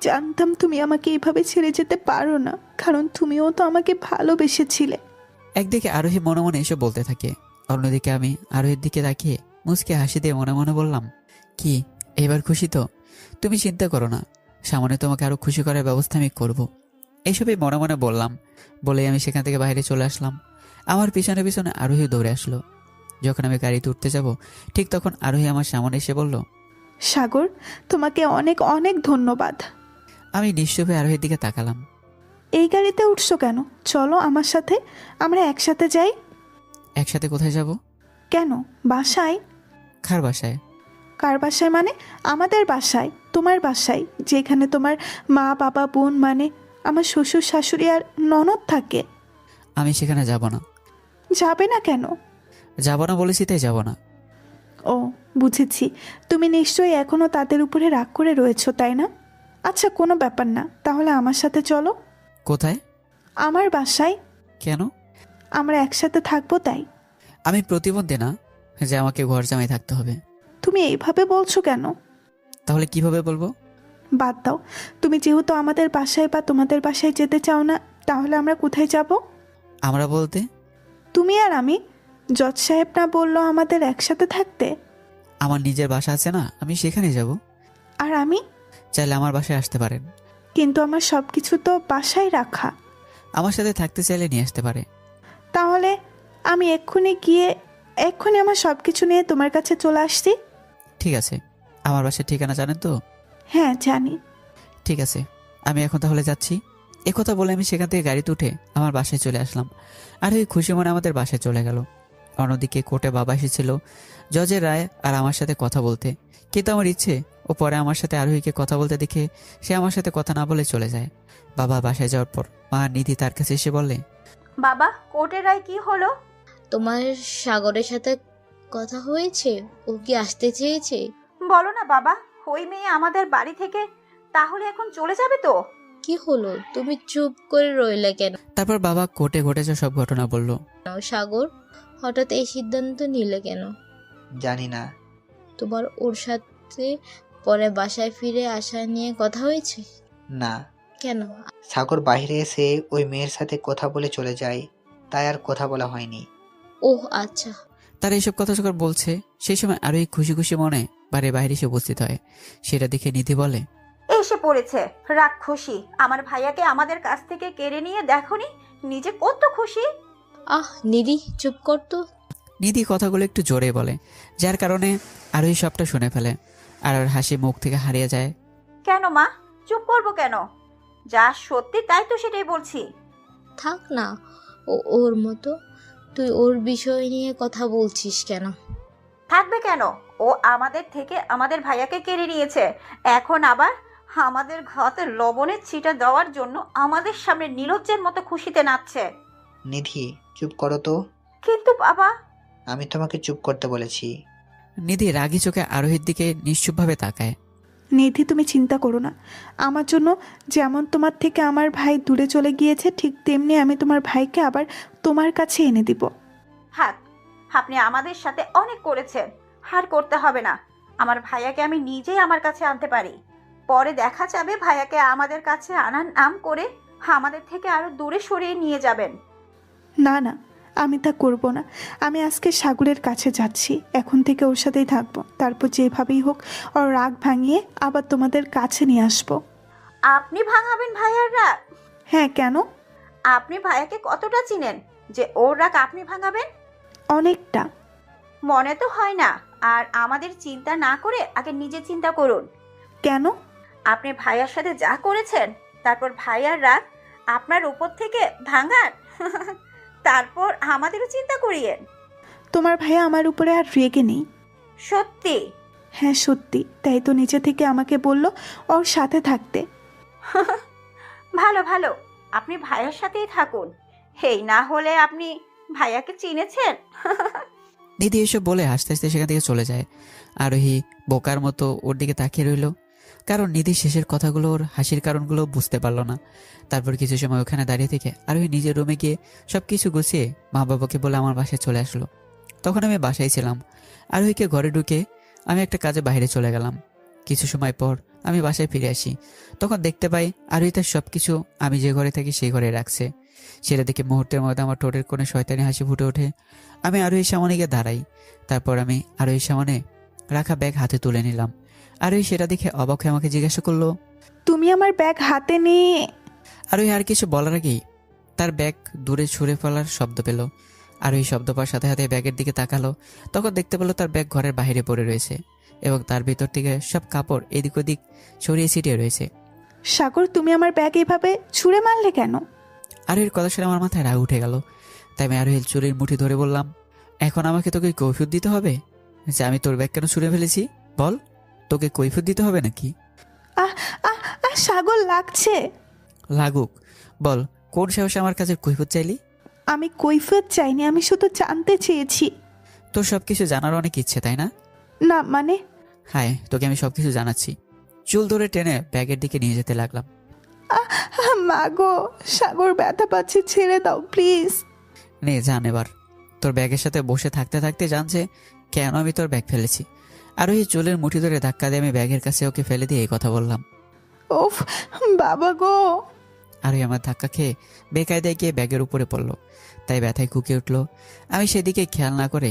জানতাম তুমি আমাকে এইভাবে ছেড়ে যেতে পারো না, কারণ তুমিও তো আমাকে ভালোবেসেছিলে। একদিকে আরোহী মনে মনে এসব বলতে থাকে, অন্যদিকে আমি আরোহীর দিকে তাকিয়ে মুচকে হাসি দিয়ে মনে মনে বললাম, কি এবার খুশি তো? তুমি চিন্তা করো না, সামনে তোমাকে আরো খুশি করার ব্যবস্থা আমি করব। এইসবই মনে মনে বললাম। বলেই আমি সেখান থেকে বাইরে চলে আসলাম। আমার পিছনে পিছনে আরোহী দৌড়ে আসলো। যখন আমি গাড়িতে উঠতে যাব ঠিক তখন আরোহী আমার সামনে এসে বলল, সাগর তোমাকে অনেক অনেক ধন্যবাদ। আমি নিশ্চয়ই আরোহীর দিকে তাকালাম। এই গাড়িতে উঠছো কেন? চলো আমার সাথে, আমরা একসাথে যাই। একসাথে কোথায় যাব? কেন? বাসায়। কার বাসায়? কার বাসায় মানে? আমাদের বাসায়, তোমার বাসায়, যেখানে তোমার মা বাবা বোন মানে আমার শ্বশুর শাশুড়ি আর ননদ থাকে। আমি সেখানে যাব না। যাবে না কেন? যাব না বলেছি তাই যাব না। ও বুঝেছি, তুমি নিশ্চয়ই এখনো তাদের উপরে রাগ করে রয়েছো, তাই না? আচ্ছা কোনো ব্যাপার না, তাহলে আমার সাথে চলো। কোথায়? আমার বাসায়। কেন? আমরা একসাথে থাকবো তাই। আমি প্রতিবন্ধী না যে আমাকে ঘর জামাই থাকতে হবে। তুমি এইভাবে বলছো কেন? তাহলে কিভাবে বলবো? বাদ দাও, তুমি যেহেতু আমাদের বাসায় বা তোমাদের বাসায় যেতে চাও না, তাহলে আমরা কোথায় যাব? আমরা বলতে? তুমি আর আমি। জজ সাহেব না বললো আমাদের একসাথে থাকতে? আমার নিজের বাসা আছে না, আমি সেখানে যাব। আর আমি? চাইলে আমার বাসায় আসতে পারেন। কিন্তু আমার সব কিছু তো বাসায় রাখা। আমার সাথে থাকতে চাইলে নিয়ে আসতে পারে। তাহলে আমি এক্ষুনি আমার সব কিছু নিয়ে তোমার কাছে চলে আসছি। ঠিক আছে। আমার বাসার ঠিকানা জানেন তো? হ্যাঁ জানি। ঠিক আছে, আমি এখন তাহলে যাচ্ছি। একথা বলে আমি সেখান থেকে গাড়িতে উঠে আমার বাসায় চলে আসলাম। আর ওই খুশি মনে আমাদের বাসায় চলে গেল। অন্যদিকে কোর্টে বাবা এসেছিল জজের রায় আর আমার সাথে কথা বলতে, কিন্তু আমার ইচ্ছে ও পরে আমার সাথে আরোহীকে কথা বলতে দেখে সে আমার সাথে কথা না বলে চলে যায়। বাবা বাসায় যাওয়ার পর মা নিধি তার কাছে এসে বলে, বাবা কোর্টের রায় কি হলো? তোমার সাগরের সাথে কথা হয়েছে? ও কি আসতে চেয়েছে? বলো না বাবা, ওই মেয়ে আমাদের বাড়ি থেকে তাহলে এখন চলে যাবে তো? কি হলো, তুমি চুপ করে রইলে কেন? তারপর বাবা কোর্টে ঘটেছে সব ঘটনা বলল। সাগর হঠাৎ এই সিদ্ধান্ত নিলে কেন? জানি না। তোমার ওর সাথে পরে বাসায় ফিরে আসা নিয়ে কথা হয়েছে? না। কেন? সাগর বাইরে এসে ওই মেয়ের সাথে কথা বলে চলে যায়, তাই আর কথা বলা হয়নি। ওহ আচ্ছা। তারা এইসব কথা যখন বলছে সেই সময় আরোহী খুশি খুশি মনে বাড়ির বাইরে এসে উপস্থিত হয়। সেটা দেখে নিধি বলে, এসে পড়েছে রাক্ষসী, আমার ভাইয়াকে আমাদের কাছ থেকে কেড়ে নিয়ে দেখোনি নিজে কত খুশি। আহ নিধি চুপ কর তো। নিধি কথাগুলো একটু জোরে বলে, যার কারণে আরোহী সবটা শুনে ফেলে। আর ওর হাসি মুখ থেকে হারিয়ে যায়। কেন মা, চুপ করবো কেন? যা সত্যি তাই তো সেটাই বলছি। থাক না, ওর মতো। তুই ওর বিষয় নিয়ে কথা বলছিস কেন? থাকবে কেন? ও আমাদের থেকে আমাদের ভাইয়াকে কেড়ে নিয়েছে, এখন আবার আমাদের ঘতে লবণের ছিটা দেওয়ার জন্য আমাদের সামনে নির্লজ্জের মতো খুশিতে নাচছে। নিধি, চুপ করো তো। কিন্তু বাবা, আমি তোমাকে চুপ করতে বলেছি। নিধি রাগী চোখে আরোহীর দিকে নিশ্চুপভাবে তাকায়। নিধি, তুমি চিন্তা করো না। আমার জন্য যেমন তোমার থেকে আমার ভাই দূরে চলে গিয়েছে, ঠিক তেমনি আমি তোমার ভাইকে আবার তোমার কাছে এনে দিব। হাত, আপনি আমাদের সাথে অনেক করেছেন, হার করতে হবে না। আমার ভাইয়াকে আমি নিজেই আমার কাছে আনতে পারি। পরে দেখা যাবে ভাইয়াকে আমাদের কাছে আনার নাম করে আমাদের থেকে আরো দূরে সরিয়ে নিয়ে যাবেন। না না, আমি তা করব না। আমি আজকে সাগরের কাছে যাচ্ছি, এখন থেকে ওর সাথেই থাকবো। তারপর যেভাবেই হোক ওর রাগ ভাঙিয়ে আবার তোমাদের কাছে নিয়ে আসবো। আপনি ভাঙাবেন ভাইয়ার রাগ? হ্যাঁ, কেন? আপনি ভাইয়াকে কতটা চিনেন যে ওর রাগ আপনি ভাঙাবেন? অনেকটা। মনে তো হয় না। আর আমাদের চিন্তা না করে আগে নিজে চিন্তা করুন। কেন? আপনি ভাইয়ার সাথে যা করেছেন, তারপর ভাইয়ার রাগ আপনার উপর থেকে ভাঙান, তারপর আমাদেরও চিন্তা করিয়েন। তোমার ভাইয়া আমার উপরে আর রেগে নেই। সত্যি? হ্যাঁ সত্যি, তাই তো নিচে থেকে আমাকে বলল ওর সাথে থাকতে। ভালো ভালো, আপনি ভাইয়ার সাথেই থাকুন। এই না হলে আপনি ভাইয়াকে চিনেছেন? নিধি এসব বলে হাসতে হাসতে সেখান থেকে চলে যায়। আরোহী বোকার মতো ওর দিকে তাকিয়ে রইল, কারণ নিধির শেষের কথাগুলো ওর হাসির কারণগুলো বুঝতে পারল না। তারপর কিছু সময় ওখানে দাঁড়িয়ে থেকে আরোহী নিজের রুমে গিয়ে সব কিছু গুছিয়ে মা বাবাকে বলে আমার বাসায় চলে আসলো। তখন আমি বাসায় ছিলাম। আরোহীকে ঘরে ঢুকে আমি একটা কাজে বাইরে চলে গেলাম। কিছু সময় পর আমি বাসায় ফিরে আসি। তখন দেখতে পাই আরোহী তার সব কিছু আমি যে ঘরে থাকি সেই ঘরে রাখছে। সেটা দেখে মুহূর্তের মধ্যে আমার ঠোঁটের কোণে শয়তানি হাসি ফুটে ওঠে। আমি আরোহীর সামনে গিয়ে দাঁড়াই। তারপর আমি আরোহীর সামনে রাখা ব্যাগ হাতে তুলে নিলাম। আরোহী সেটা দেখে অবাক হয়ে আমাকে জিজ্ঞাসা করলো, তুমি আমার ব্যাগ হাতে নিয়ে? আরোহী আর কিছু বলার আগেই তার ব্যাগ দূরে ছুঁড়ে ফেলার শব্দ পেল। আরোহী শব্দ পাওয়ার সাথে সাথে ব্যাগের দিকে তাকালো। তখন দেখতে পেল তার ব্যাগ ঘরের বাইরে পড়ে রয়েছে এবং তার ভিতর থেকে সব কাপড় এদিক ওদিক ছড়িয়ে ছিটিয়ে রয়েছে। সাগর, তুমি আমার ব্যাগ এভাবে ছুঁড়ে মারলে কেন? আরোহীর কথা শুনে আমার মাথায় রাগ উঠে গেল। তাই আমি আরোহীর চুরির মুঠি ধরে বললাম, এখন আমাকে তোকে কৈফিয়ত দিতে হবে যে আমি তোর ব্যাগ কেন ছুঁড়ে ফেলেছি? বল, তোকে কৈফিয়ত দিতে হবে নাকি? আহ আহ আহ সাগর, লাগছে। লাগুক, বল কোন সাহসে আমার কাছে কৈফিয়ত চাইলি? আমি কৈফিয়ত চাইনি, আমি শুধু জানতে চেয়েছি। তোর সবকিছু জানার অনেক ইচ্ছে, তাই না? না মানে? হায়, তোকে আমি সবকিছু জানাচ্ছি। চুল ধরে টেনে ব্যাগের দিকে নিয়ে যেতে লাগলাম। মাগো, সাগর ব্যথা পাচ্ছে, ছেড়ে দাও প্লিজ। নে জান, এবার তোর ব্যাগের সাথে বসে থাকতে থাকতে জানছে কেন আমি তোর ব্যাগ ফেলেছি। আর ওই চুলের মুঠি ধরে ধাক্কা দিয়ে আমি ব্যাগের কাছে ওকে ফেলে দিয়ে এই কথা বললাম। ওফ বাবা গো। আর ওই আমার ধাক্কা খেয়ে বেকায়দায় গিয়ে ব্যাগের উপরে পড়লো, তাই ব্যথায় কুকিয়ে উঠলো। আমি সেদিকে খেয়াল না করে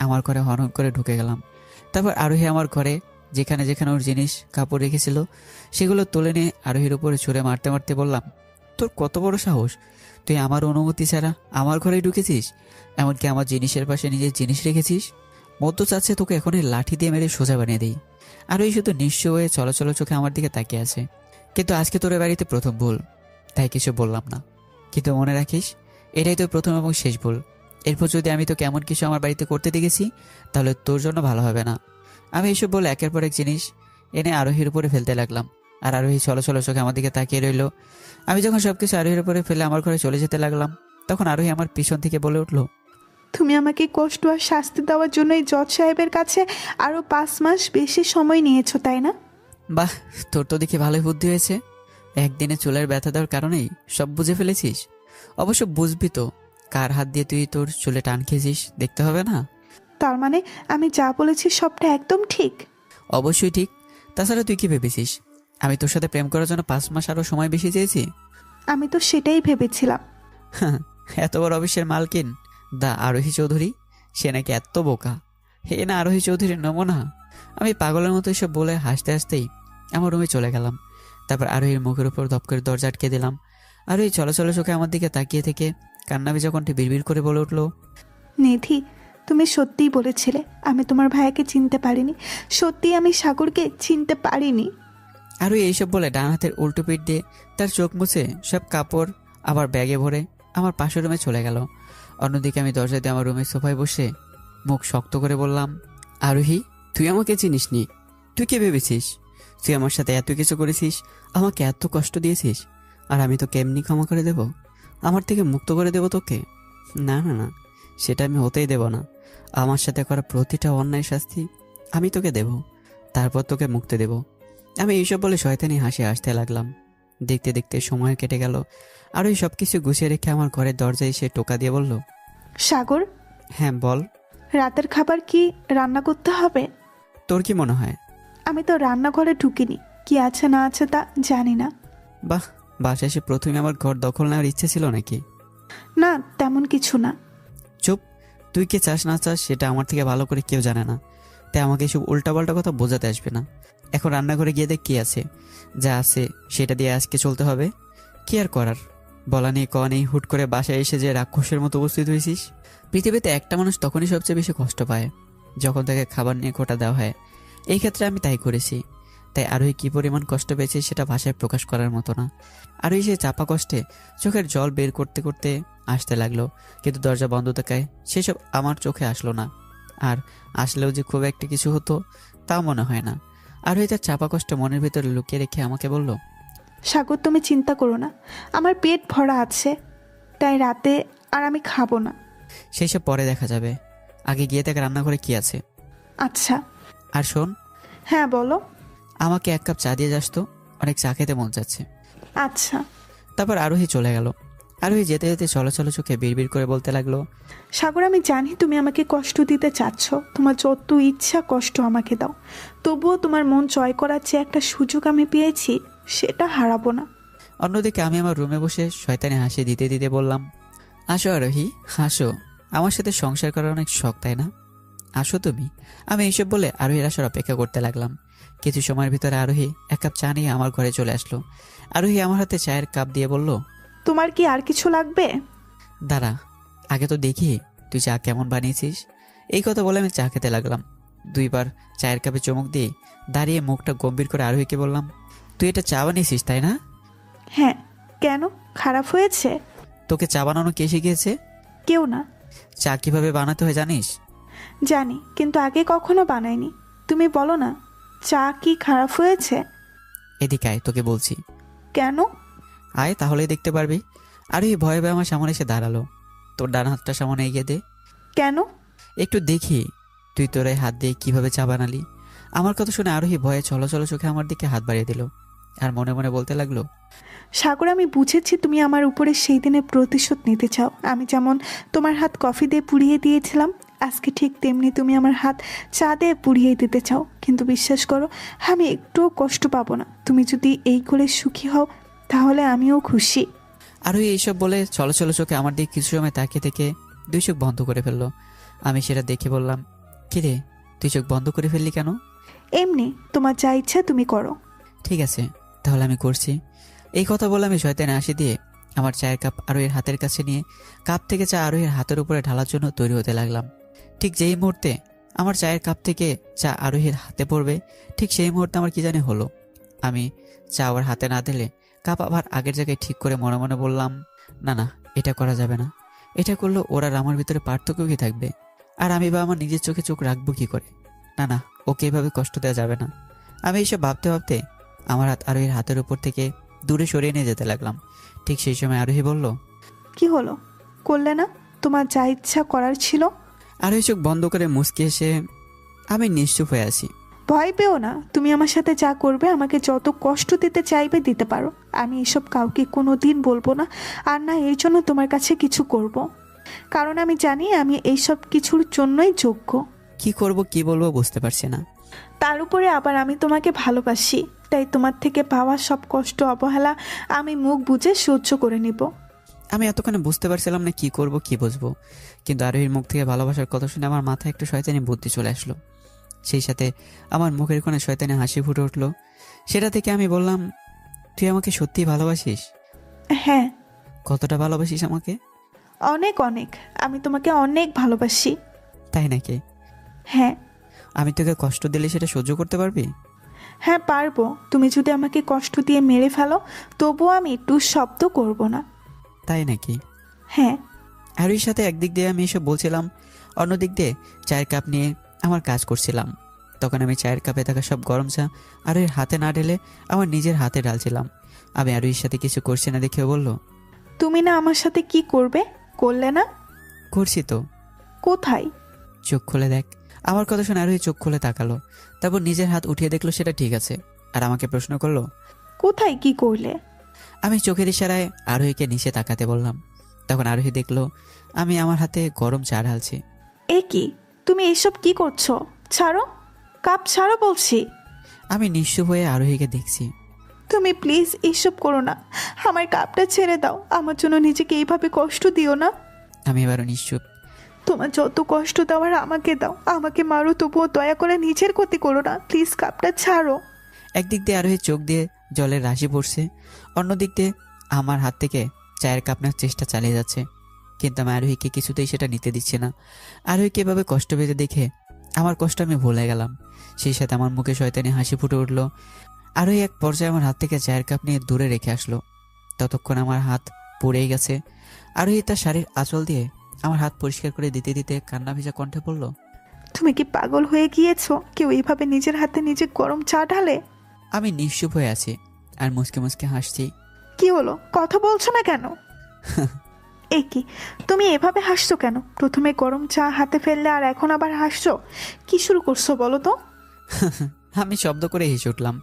আমার ঘরে হনন করে ঢুকে গেলাম। তারপর আরোহী আমার ঘরে যেখানে যেখানে ওর জিনিস কাপড় রেখেছিল সেগুলো তুলে নিয়ে আরোহীর উপরে ছুঁড়ে মারতে মারতে বললাম, তোর কত বড় সাহস, তুই আমার অনুমতি ছাড়া আমার ঘরেই ঢুকেছিস, এমনকি আমার জিনিসের পাশে নিজের জিনিস রেখেছিস। মধ্য চাচ্ছে তোকে এখনই লাঠি দিয়ে মেরে সোজা বানিয়ে দিই। আরোহী শুধু নিঃস্ব হয়ে চলাচল চোখে আমার দিকে তাকিয়ে আছে। কিন্তু আজকে তোর বাড়িতে প্রথম ভুল, তাই কিছু বললাম না। কিন্তু মনে রাখিস, এটাই তোর প্রথম এবং শেষ ভুল। এরপর যদি আমি তোকে এমন কিছু আমার বাড়িতে করতে দেখেছি তাহলে তোর জন্য ভালো হবে না। আমি এইসব বলে একের পর এক জিনিস এনে আরোহীর উপরে ফেলতে লাগলাম। আর আরোহী চলাচল চোখে আমার দিকে তাকিয়ে রইল। আমি যখন সবকিছু আরোহীর উপরে ফেলে আমার ঘরে চলে যেতে লাগলাম, তখন আরোহী আমার পিছন থেকে বলে উঠলো, তুমি আমাকে কষ্ট আর শাস্তি দেওয়ার জন্য এই জজ সাহেবের কাছে আরো 5 মাস বেশি সময় নিয়েছো, তাই না? বাহ, তোর তো দেখি ভালোই বুদ্ধি হয়েছে। একদিনে চুলের ব্যথা দেওয়ার কারণেই সব বুঝে ফেলেছিস। অবশ্য বুঝবি তো কার হাত দিয়ে তুই তোর চুলে টান খেয়েছিস, দেখতে হবে না? তার মানে আমি যা বলেছি সবটা একদম ঠিক? অবশ্যই ঠিক। তাছাড়া তুই কি ভেবেছিস আমি তোর সাথে প্রেম করার জন্য 5 মাস আরো সময় বেশি চেয়েছি? আমি তো সেটাই ভেবেছিলাম। এত বড় অফিসের মালকিন দা আরোহী চৌধুরী, সে নাকি এত বোকা? হে না আরোহী চৌধুরীর নমুনা। আমি পাগলের মতো এসব বলে হাসতে হাসতেই আমার রুমে চলে গেলাম। তারপর আরোহীর মুখের উপর দপ করে দরজা আটকে দিলাম। আরোহী চলাচল চোখে আমার দিকে তাকিয়ে থেকে কান্না ভেজা কণ্ঠে বিড়বিড় করে বলে উঠলো, নিধি, তুমি সত্যিই বলেছিলে আমি তোমার ভাইয়াকে চিনতে পারিনি। সত্যি আমি সাগরকে চিনতে পারিনি। আরোহী এইসব বলে ডান হাতের উল্টো পিঠ দিয়ে তার চোখ মুছে সব কাপড় আবার ব্যাগে ভরে আমার পাশের রুমে চলে গেল। অন্যদিকে আমি দরজা দিয়ে আমার রুমের সোফায় বসে মুখ শক্ত করে বললাম, আরোহী, তুই আমাকে চিনিস নি? তুই কে ভেবেছিস? তুই আমার সাথে এত কিছু করেছিস, আমাকে এত কষ্ট দিয়েছিস, আর আমি তোকে এমনি ক্ষমা করে দেব? আমার থেকে মুক্ত করে দেব তোকে? না না না, সেটা আমি হতেই দেব না। আমার সাথে করা প্রতিটা অন্যায় শাস্তি আমি তোকে দেব, তারপর তোকে মুক্তি দেব। আমি এইসব বলে শয়তানি হাসি আসতে লাগলাম। দেখতে দেখতে সময় কেটে গেল। আর ওই সব কিছু গুছিয়ে রেখে আমার ঘরের দরজায় এসে টোকা দিয়ে বলল, সাগর, হ্যাঁ বল। রাতের খাবার কি রান্না করতে হবে? তোর কি মনে হয়? আমি তো রান্নাঘরে ঢুকিনি, কি আছে না আছে তা জানি না। বাহ, বাসায় এসে প্রথমে আমার ঘর দখল নেওয়ার ইচ্ছে ছিল নাকি? না, তেমন কিছু না। চুপ, তুই কে চাস না চাস সেটা আমার থেকে ভালো করে কেউ জানে না, তাই আমাকে এসব উল্টাপাল্টা কথা বোঝাতে আসবে না। এখন রান্নাঘরে গিয়ে দেখ কি আছে, যা আছে সেটা দিয়ে আজকে চলতে হবে। কি আর করার, বলা নেই কওয়া নেই, হুট করে বাসায় এসে যে রাক্ষসের মতো উপস্থিত হয়েছিস। পৃথিবীতে একটা মানুষ তখনই সবচেয়ে বেশি কষ্ট পায় যখন তাকে খাবার নিয়ে খোঁটা দেওয়া হয়। এই ক্ষেত্রে আমি তাই করেছি। তাই আরোহী কি পরিমাণ কষ্ট পেয়েছে সেটা ভাষায় প্রকাশ করার মতো না। আরোহী সে চাপা কষ্টে চোখের জল বের করতে করতে আসতে লাগলো, কিন্তু দরজা বন্ধ থাকায় সেসব আমার চোখে আসলো না। আর আসলেও যে খুব একটা কিছু হতো তা মনে হয় না। আরোহী তার চাপা কষ্ট মনের ভিতরে লুকিয়ে রেখে আমাকে বলল, সাগর, তুমি চিন্তা করো না, আমার পেট ভরা আছে, তাই রাতে আর আমি খাবো না। সেই সব পরে দেখা যাবে, আগে গিয়ে দেখ রান্নাঘরে কি আছে। আচ্ছা। আর শোন, হ্যাঁ বলো। আমাকে 1 কাপ চা দিয়ে যাস তো, অনেক চা খেতে মন যাচ্ছে। আচ্ছা। তারপর আরোহী চলে গেল। আরোহী যেতে যেতে চলাচল চোখে বিড়বিড় করে বলতে লাগলো, সাগর, আমি জানি তুমি আমাকে কষ্ট দিতে চাচ্ছ, তোমার যত ইচ্ছা কষ্ট আমাকে দাও, তবুও তোমার মন জয় করার যে একটা সুযোগ আমি পেয়েছি সেটা হারাবো না। অন্যদিকে আমি আমার রুমে বসে শয়তানি হাসি দিতে দিতে বললাম, আসো আরোহী, হাসো, আমার সাথে সংসার করার অনেক শখ, তাই না? আসো তুমি। আমি এইসব বলে আরোহীর আসার অপেক্ষা করতে লাগলাম। কিছু সময়ের ভিতরে আরোহী 1 কাপ চা নিয়ে আমার ঘরে চলে আসলো। আরোহী আমার হাতে চায়ের কাপ দিয়ে বলল, তোমার কি আর কিছু লাগবে? দাঁড়া, আগে তো দেখি তুই চা কেমন বানিয়েছিস। এই কথা বলে আমি চা খেতে লাগলাম। 2 বার চায়ের কাপে চুমুক দিয়ে দাঁড়িয়ে মুখটা গম্ভীর করে আরোহীকে বললাম, তুই এটা চা বানিয়েছিস তাই না? হ্যাঁ। কেন, খারাপ হয়েছে? তোকে চা বানানো কে শিখিয়েছে? কেউ না। চা কিভাবে বানাতে হয় জানিস? জানি, কিন্তু আগে কখনো বানাইনি। তুমি বলো না, চা কি খারাপ হয়েছে? এদিকে আয়, তোকে বলছি। কেন? আয়, তাহলেই দেখতে পারবি। আরোহী ভয়ে ভয়ে আমার সামনে এসে দাঁড়ালো। তোর ডান হাতটা সামনে এগিয়ে দে। কেন? একটু দেখি তুই তোর এই হাত দিয়ে কিভাবে চা বানালি। আমার কথা শুনে আরোহী ভয়ে চলো চোখে আমার দিকে হাত বাড়িয়ে দিল, আর মনে মনে বলতে লাগলো, সাগর, আমি বুঝেছি তুমি আমার উপরে সেই দিনে প্রতিশোধ নিতে চাও। আমি যেমন তোমার হাত কফি দিয়ে পুড়িয়ে দিয়েছিলাম, আজকে ঠিক তেমনি তুমি আমার হাত চা দিয়ে পুড়িয়ে দিতে চাও। কিন্তু বিশ্বাস করো, আমি একটুও কষ্ট পাবো না। তুমি যদি এই করে সুখী হও তাহলে আমিও খুশি। আরোহী এইসব বলে চলো চোখে আমার দিকে কিছু সময় তাকিয়ে থেকে 2 চোখ বন্ধ করে ফেললো। আমি সেটা দেখে বললাম, কিরে, তুই চোখ বন্ধ করে ফেললি কেন? এমনি, তোমার যা ইচ্ছা তুমি করো। ঠিক আছে, তাহলে আমি করছি। এই কথা বলে আমি শয়তানে হাসি দিয়ে আমার চায়ের কাপ আরোহীর হাতের কাছে নিয়ে কাপ থেকে চা আরোহীর হাতের উপরে ঢালার জন্য তৈরি হতে লাগলাম। ঠিক যেই মুহূর্তে আমার চায়ের কাপ থেকে চা আরোহীর হাতে পড়বে, ঠিক সেই মুহূর্তে আমার কি জানি হলো। আমি চা ওর হাতে না দিলে কাপ আবার আগের জায়গায় ঠিক করে মনে মনে বললাম, না না, এটা করা যাবে না। এটা করলে ওরা আর আমার ভিতরে পার্থক্য কি থাকবে? আর আমি বা আমার নিজের চোখে চোখ রাখবো কি করে? না না, ওকে এভাবে কষ্ট দেওয়া যাবে না। আমি এইসব ভাবতে ভাবতে আমার হাত আরোহীর হাতের উপর থেকে দূরে সরিয়ে নিয়ে যেতে লাগলাম। ঠিক সেই সময় আরোহী বলল, কি হলো, করলে না? তোমার যা ইচ্ছা করার ছিল। আরোহী চোখ বন্ধ করে মুচকি এসে আমি নিশ্চুপ হয়ে আছি। ভয় পেও না, তুমি আমার সাথে যা করবে, আমাকে যত কষ্ট দিতে চাইবে দিতে পারো। আমি এসব কাউকে কোনো দিন বলবো না, আর না এর জন্য তোমার কাছে কিছু করব। কারণ আমি জানি আমি এইসব কিছুর জন্যই যোগ্য। কি করব কি বলবো বুঝতে পারছি না। তার উপরে আবার আমি তোমাকে ভালোবাসি, তাই তোমার থেকে পাওয়া সব কষ্ট অবহেলা আমি মুখ বুজে সহ্য করে নিব। আমি এতক্ষণে বুঝতে পারছিলাম না কি করব কি বুঝবো, কিন্তু আরোহীর মুখ থেকে ভালোবাসার কথা শুনে আমার মাথায় একটা শয়তানি বুদ্ধি চলে আসলো। সেই সাথে আমার মুখের কোণে শয়তানি হাসি ফুটে উঠল। সেটা থেকে আমি বললাম, তুই আমাকে সত্যিই ভালোবাসিস? হ্যাঁ, কতটা ভালোবাসিস আমাকে? অনেক অনেক। আমি তোমাকে অনেক ভালোবাসি। তাই নাকি? হ্যাঁ। আমি তোকে কষ্ট দিলে সেটা সহ্য করতে পারবি? হ্যাঁ পারবো। তুমি যদি আমাকে কষ্ট দিয়ে মেরে ফেলো তবুও আমি একটু শব্দ করব না। তাই নাকি? হ্যাঁ। আরুর সাথে একদিক দিয়ে আমি এসব বলছিলাম, অন্যদিক দিয়ে চায়ের কাপ নিয়ে আমার কাজ করছিলাম। তখন আমি চায়ের কাপে থাকা সব গরম চা আরুর হাতে না ঢেলে আমার নিজের হাতে ঢালছিলাম। আমি আরুর সাথে কিছু করছি না দেখে বলল, তুমি না আমার সাথে কি করবে? করলে না? করছি তো। কোথায়? চোখ খুলে দেখ। আমার কথা শুনে আরোহী চোখ খুলে তাকালো, তারপর নিজের হাত উঠিয়ে দেখলো সেটা ঠিক আছে, আর আমাকে প্রশ্ন করলো, কোথায় কি করলে? আমি চোখের ইশারায় আরোহীকে নিচে তাকাতে বললাম। তখন আরোহী দেখলো আমি আমার হাতে গরম চা ঢালছি। এ কি, তুমি এসব কি করছো? ছাড়ো, কাপ ছাড়ো বলছি। আমি নিশ্চুপ হয়ে আরোহীকে দেখছি। তুমি প্লিজ এসব করো না, আমার কাপটা ছেড়ে দাও। আমার জন্য নিজেকে এইভাবে কষ্ট দিও না। আমি এবারও নিশ্চুপ। তোমার যত কষ্ট দেওয়ার আমাকে দাও, আমাকে মারো, তবুও দয়া করে নিজের ক্ষতি করো না। প্লিজ কাপটা ছাড়ো। একদিক দিয়ে আরোহীর চোখ দিয়ে জলের রাশি পড়ছে, অন্যদিক দিয়ে আমার হাত থেকে চায়ের কাপ নেওয়ার চেষ্টা চালিয়ে যাচ্ছে, কিন্তু আমি আরোহীকে কিছুতেই সেটা নিতে দিচ্ছি না। আরোহীকে এভাবে কষ্ট পেতে দেখে আমার কষ্ট আমি ভুলে গেলাম। সেই সাথে আমার মুখে শয়তানি হাসি ফুটে উঠলো। আরোহী এক পর্যায়ে আমার হাত থেকে চায়ের কাপ নিয়ে দূরে রেখে আসলো। ততক্ষণ আমার হাত পুড়েই গেছে। আরোহী তার শাড়ির আঁচল দিয়ে আমার হাত পরিষ্কার করে দিতে দিতে কান্না ভেজা কণ্ঠে বলল, তুমি কি পাগল হয়ে গিয়েছো? কেউ এইভাবে নিজের হাতে নিজে গরম চা ঢালে? আমি নিশ্চুপ হয়ে আছি আর মুসকে মুসকে হাসছি। কি হলো, কথা বলছো না কেন? এ কি, তুমি এভাবে হাসছো কেন? প্রথমে গরম চা হাতে ফেললে আর এখন আবার হাসছো। কি শুরু করছো বলো তো? আমি শব্দ করে হেসে উঠলাম।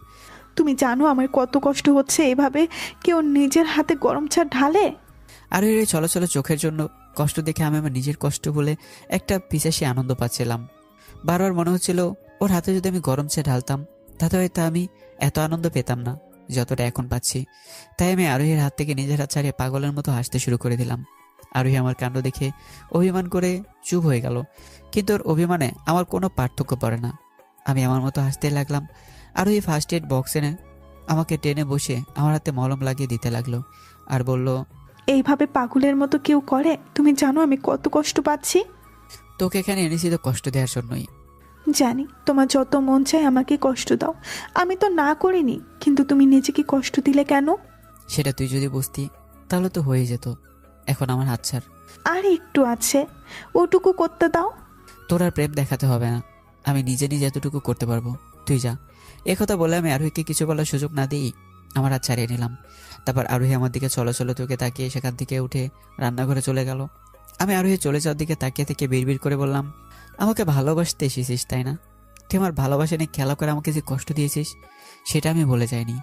তুমি জানো আমার কত কষ্ট হচ্ছে এভাবে কেউ নিজের হাতে গরম চা ঢালে? আর এর চলাচল চোখের জন্য কষ্ট দেখে আমি আমার নিজের কষ্ট বলে একটা পিছাসি আনন্দ পাচ্ছিলাম। বারবার মনে হচ্ছিল ওর হাতে যদি আমি গরম চা ঢালতাম তাতে হয়তো আমি এত আনন্দ পেতাম না যতটা এখন পাচ্ছি। তাই আমি আরোহীর হাত থেকে নিজের হাত ছাড়িয়ে পাগলের মতো হাসতে শুরু করে দিলাম। আরোহী আমার কাণ্ড দেখে অভিমান করে চুপ হয়ে গেল, কিন্তু ওর অভিমানে আমার কোনো পার্থক্য পড়ে না। আমি আমার মতো হাসতে লাগলাম। আরোহী ফার্স্ট এড বক্স এনে আমাকে টেনে বসে আমার হাতে মলম লাগিয়ে দিতে লাগলো আর বলল, এইভাবে পাগলের মতো কেউ করে? তুমি জানো আমি কত কষ্ট পাচ্ছি? তোকে এখানে এনেছি তো কষ্ট দেওয়ার জন্যই। জানি, তোমার যত মন চায় আমাকে কষ্ট দাও, আমি তো না করিনি, কিন্তু তুমি নিজেকে কষ্ট দিলে কেন? সেটা তুই যদি বুঝতি তাহলে তো হয়ে যেত। এখন আমার হাত ছাড়। আর একটু আছে, ওটুকু করতে দাও। তোর আর প্রেম দেখাতে হবে না, আমি নিজে নিজে এতটুকু করতে পারবো, তুই যা। একথা বলে আমি আরোহীকে কিছু বলার সুযোগ না দিই আমার হাত ছাড়িয়ে নিলাম। তারপর আরোহী আমার দিকে চলো চলো তোকে তাকিয়ে সেখান থেকে উঠে রান্নাঘরে চলে গেল। আমি আরোহী চলে যাওয়ার দিকে তাকিয়ে থেকে বিড়বিড় করে বললাম, আমাকে ভালোবাসতে এসেছিস তাই না? তুই আমার ভালোবাসা নিয়ে খেলা করে আমাকে যে কষ্ট দিয়েছিস সেটা আমি ভুলে যাইনি।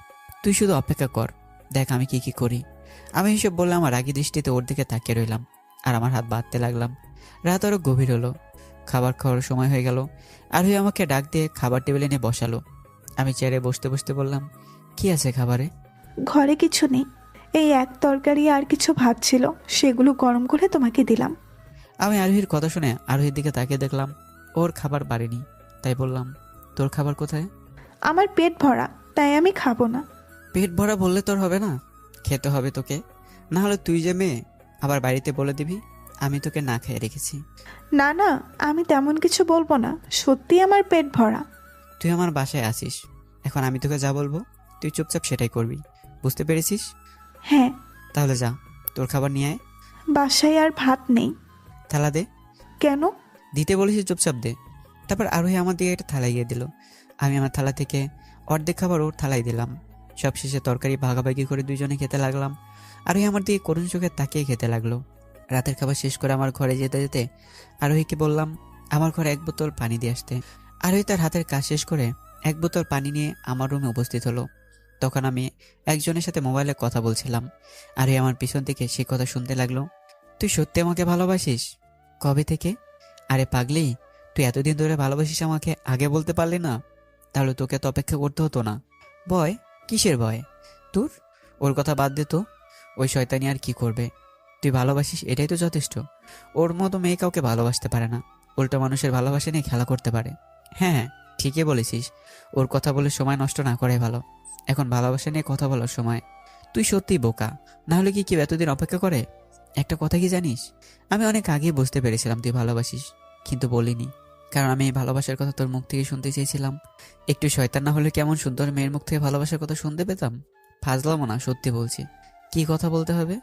তুই শুধু অপেক্ষা কর, দেখ আমি কি কি করি। আমি হিসেব বললাম আমার রাগী দৃষ্টিতে ওর দিকে তাকিয়ে রইলাম আর আমার হাত বাঁধতে লাগলাম। রাত আরো গভীর হলো, খাবার খাওয়ার সময় হয়ে গেল। আরোহী আমাকে ডাক দিয়ে খাবার টেবিলে নিয়ে বসালো। আমি চেয়ারে বসতে বসতে বললাম, কি আছে খাবারে? ঘরে কিছু নেই, এই এক তরকারি আর কিছু ভাত ছিল, সেগুলো গরম করে তোমাকে দিলাম। আমি আরোহীর কথা শুনে আরোহীর দিকে তাকিয়ে দেখলাম ওর খাবার বাড়েনি, তাই বললাম, তোর খাবার কোথায়? আমার পেট ভরা, তাই আমি খাবো না। পেট ভরা বললে তোর হবে না, খেতে হবে তোকে, না হলে তুই যে মেয়ে আবার বাড়িতে বলে দিবি আমি তোকে না খেয়ে রেখেছি। না না, আমি তেমন কিছু বলবো না, সত্যি আমার পেট ভরা। তুই আমার বাসায় আসিস, এখন আমি তোকে যা বলবো তুই চুপচাপ সেটাই করবি, বুঝতে পেরেছিস? হ্যাঁ। তাহলে যা, তোর খাবার নিয়ে আয়। বাসায় আর ভাত নেই। থালা দে। কেন? দিতে বলেছি, চুপচাপ দে। তারপর আরোহী আমার দিকে একটা থালা গিয়ে দিল। আমি আমার থালা থেকে অর্ধেক খাবার ওর থালায় দিলাম। সব শেষে তরকারি ভাগাভাগি করে দুজনে খেতে লাগলাম। আরোহী আমার দিকে করুণ চোখে তাকিয়ে খেতে লাগলো। রাতের খাবার শেষ করে আমার ঘরে যেতে যেতে আরোহীকে বললাম আমার ঘরে 1 বোতল পানি দিয়ে আসতে। আরোহী তার হাতের কাজ শেষ করে 1 বোতল পানি নিয়ে আমার রুমে উপস্থিত হলো। তখন আমি একজনের সাথে মোবাইলে কথা বলছিলাম। আরোহী আমার পিছন থেকে সে কথা শুনতে লাগলো, তুই সত্যি আমাকে ভালোবাসিস? কবে থেকে? আরে পাগলি, তুই এতদিন ধরে ভালোবাসিস আমাকে আগে বলতে পারলি না? তাহলে তোকে তো অপেক্ষা করতে হতো না। ভয়? কিসের ভয় তোর? ওর কথা বাদ দে তো, ওই শয়তানি আর কি করবে? তুই ভালোবাসিস এটাই তো যথেষ্ট। ওর মতো মেয়ে কাউকে ভালোবাসতে পারে না, উল্টো মানুষের ভালোবাসা নিয়ে খেলা করতে পারে। হ্যাঁ, ঠিকই বলেছিস, ওর কথা বলে সময় নষ্ট না করাই ভালো। এখন ভালোবাসা নিয়ে কথা বলার সময়। তুই সত্যিই বোকা, না হলে কি কেউ এতদিন অপেক্ষা করে? একটা কথা কি জানিস, আমি অনেক আগেই বুঝতে পেরেছিলাম তুই ভালোবাসিস, কিন্তু বলিনি, কারণ আমি এই ভালোবাসার কথা তোর মুখ থেকে শুনতে চেয়েছিলাম। একটু শয়তান না হলে কেমন সুন্দর মেয়ের মুখ থেকে ভালোবাসার কথা শুনতে পেতাম। ফাজলামো না, সত্যি বলছি। কি কথা বলতে হবে?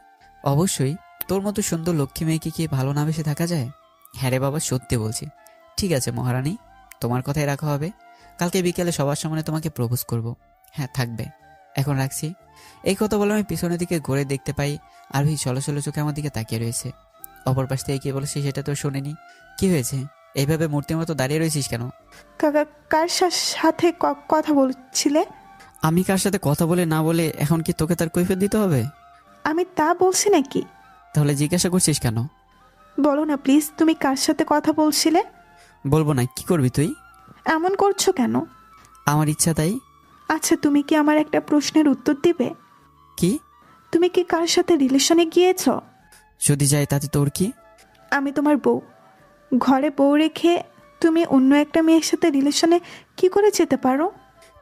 অবশ্যই, তোর মতো সুন্দর লক্ষ্মী মেয়েকে কি ভালো না বেশি থাকা যায়? হ্যাঁ রে বাবা, সত্যি বলছি। ঠিক আছে মহারানী, তোমার কথাই রাখা হবে। কালকে বিকেলে সবার সামনে তোমাকে প্রপোজ করব। হ্যাঁ থাকবে। এখন রাখছি। এই কথা বলে আমি পিছনের দিকে ঘুরে দেখতে পাই আরোহী ছলছল চোখে আমার দিকে তাকিয়ে রয়েছে। অপর পাশ থেকে কি বলেছি সেটা তো শুনিনি। কি হয়েছে, এইভাবে মূর্তির মতো দাঁড়িয়ে রয়েছিস কেন? কাকা, কার সাথে কথা বলছিলে? আমি কার সাথে কথা বলে না বলে এখন কি তোকে তার কৈফিয়ত দিতে হবে? আমি তা বলছি নাকি? তাহলে জিজ্ঞাসা করছিস কেন? বলো না প্লিজ, তুমি কার সাথে কথা বলছিলে? বলবো না, কি করবি তুই? এমন করছো কেন? আমার ইচ্ছা তাই। আচ্ছা, তুমি কি আমার একটা প্রশ্নের উত্তর দিবে? কি? তুমি কি কার সাথে রিলেশনে গিয়েছো? যদি যাই তাতে তোর কি? আমি তোমার বউ। ঘরে বউ রেখে তুমি অন্য একটা মেয়ের সাথে রিলেশনে কি করে যেতে পারো?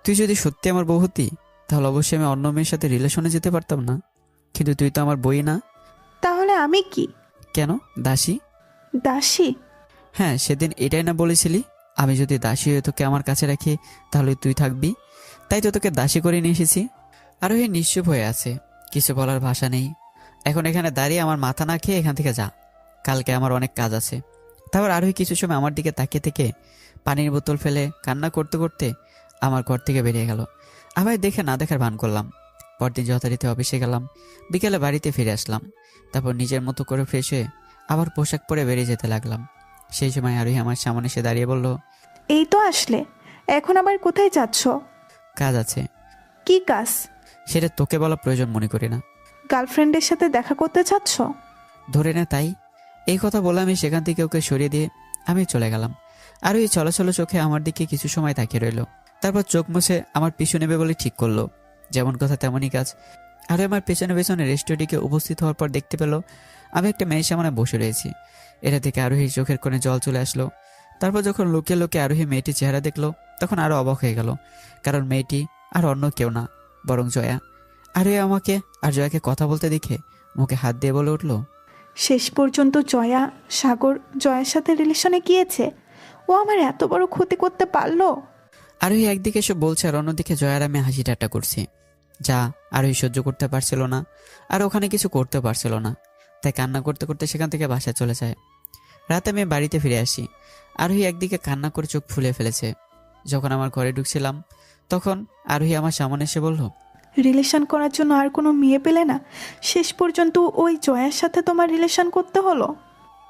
তুই যদি সত্যি আমার বউ হতি তাহলে অবশ্যই আমি অন্য মেয়ের সাথে রিলেশনে যেতে পারতাম না, কিন্তু তুই তো আমার বই না। তাহলে আমি কি? কেন, দাসী? দাসী? হ্যাঁ, সেদিন এটাই না বলেছিলি আমি যদি দাসী হয়ে তোকে আমার কাছে রাখি তাহলে তুই থাকবি? তাই তো তোকে দাসী করে নিয়ে এসেছি। আরও এই নিশ্চুপ হয়ে আছে, কিছু বলার ভাষা নেই। এখন এখানে দাঁড়িয়ে আমার মাথা না খেয়ে এখান থেকে যা, কালকে আমার অনেক কাজ আছে। তারপর আরোহী কিছু সময় আমার দিকে তাকিয়ে থেকে পানির বোতল ফেলে কান্না করতে করতে আমার ঘর থেকে বেরিয়ে গেল। আবার দেখে না দেখার ভান করলাম। পরদিন যথারীতি অফিসে গেলাম, বিকেলে বাড়িতে ফিরে আসলাম। তারপর নিজের মতো করে ফ্রেশ হয়ে আবার পোশাক পরে বেরিয়ে যেতে লাগলাম। সেই সময় আরোহী আমার সামনে এসে দাঁড়িয়ে বলল, এই তো আসলে, এখন আবার কোথায় যাচ্ছ? কাজ আছে। কি কাজ? সেটা তোকে বলা প্রয়োজন মনে করি না। গার্লফ্রেন্ডের সাথে দেখা করতে চাচ্ছ? ধরে না তাই। এই কথা বলে আমি সেখান থেকে ওকে সরিয়ে দিয়ে আমি চলে গেলাম। আর ওই চলাচল চোখে আমার দিকে কিছু সময় তাকিয়ে রইল। তারপর চোখ মুছে আমার পিছু নেবে বলে ঠিক করলো। যেমন কথা তেমনই কাজ। আর আমার পেছনে পেছনে রেস্টুরেন্টে উপস্থিত হওয়ার পর দেখতে পেল আমি একটা মেয়ের সামনে বসে রয়েছি। এটা থেকে আরোহীর চোখের কোণে জল চলে আসলো। তারপর যখন লোকে লোকে আরোহী মেয়েটির চেহারা দেখলো তখন আরো অবাক হয়ে গেল, কারণ মেয়েটি আর অন্য কেউ না, বরং জয়া। আরোহী আমাকে আর জয়াকে কথা বলতে দেখে মুখে হাত দিয়ে বলে উঠল, শেষ পর্যন্ত সাগর জয়ার সাথে রিলেশনে গিয়েছে? ও আমার এত বড় ক্ষতি করতে পারলো? আরোহী একদিকে এসব বলছে আর অন্যদিকে জয়ার আমি হাসি ঠাট্টা করছি, যা আরোহী সহ্য করতে পারছিল না আর ওখানে কিছু করতে পারছিল না। তাই কান্না করতে করতে সেখান থেকে বাসায় চলে যায়। রাতে আমি বাড়িতে ফিরে আসি। আরোহী একদিকে কান্না করে চোখ ফুলে ফেলেছে। যখন আমার ঘরে ঢুকছিলাম তখন আরোহী আমার সামনে এসে বলল, রিলেশন করার জন্য আর কোনো মেয়ে পেলে না? শেষ পর্যন্ত ওই জয়ার সাথে তোমার রিলেশন করতে হলো?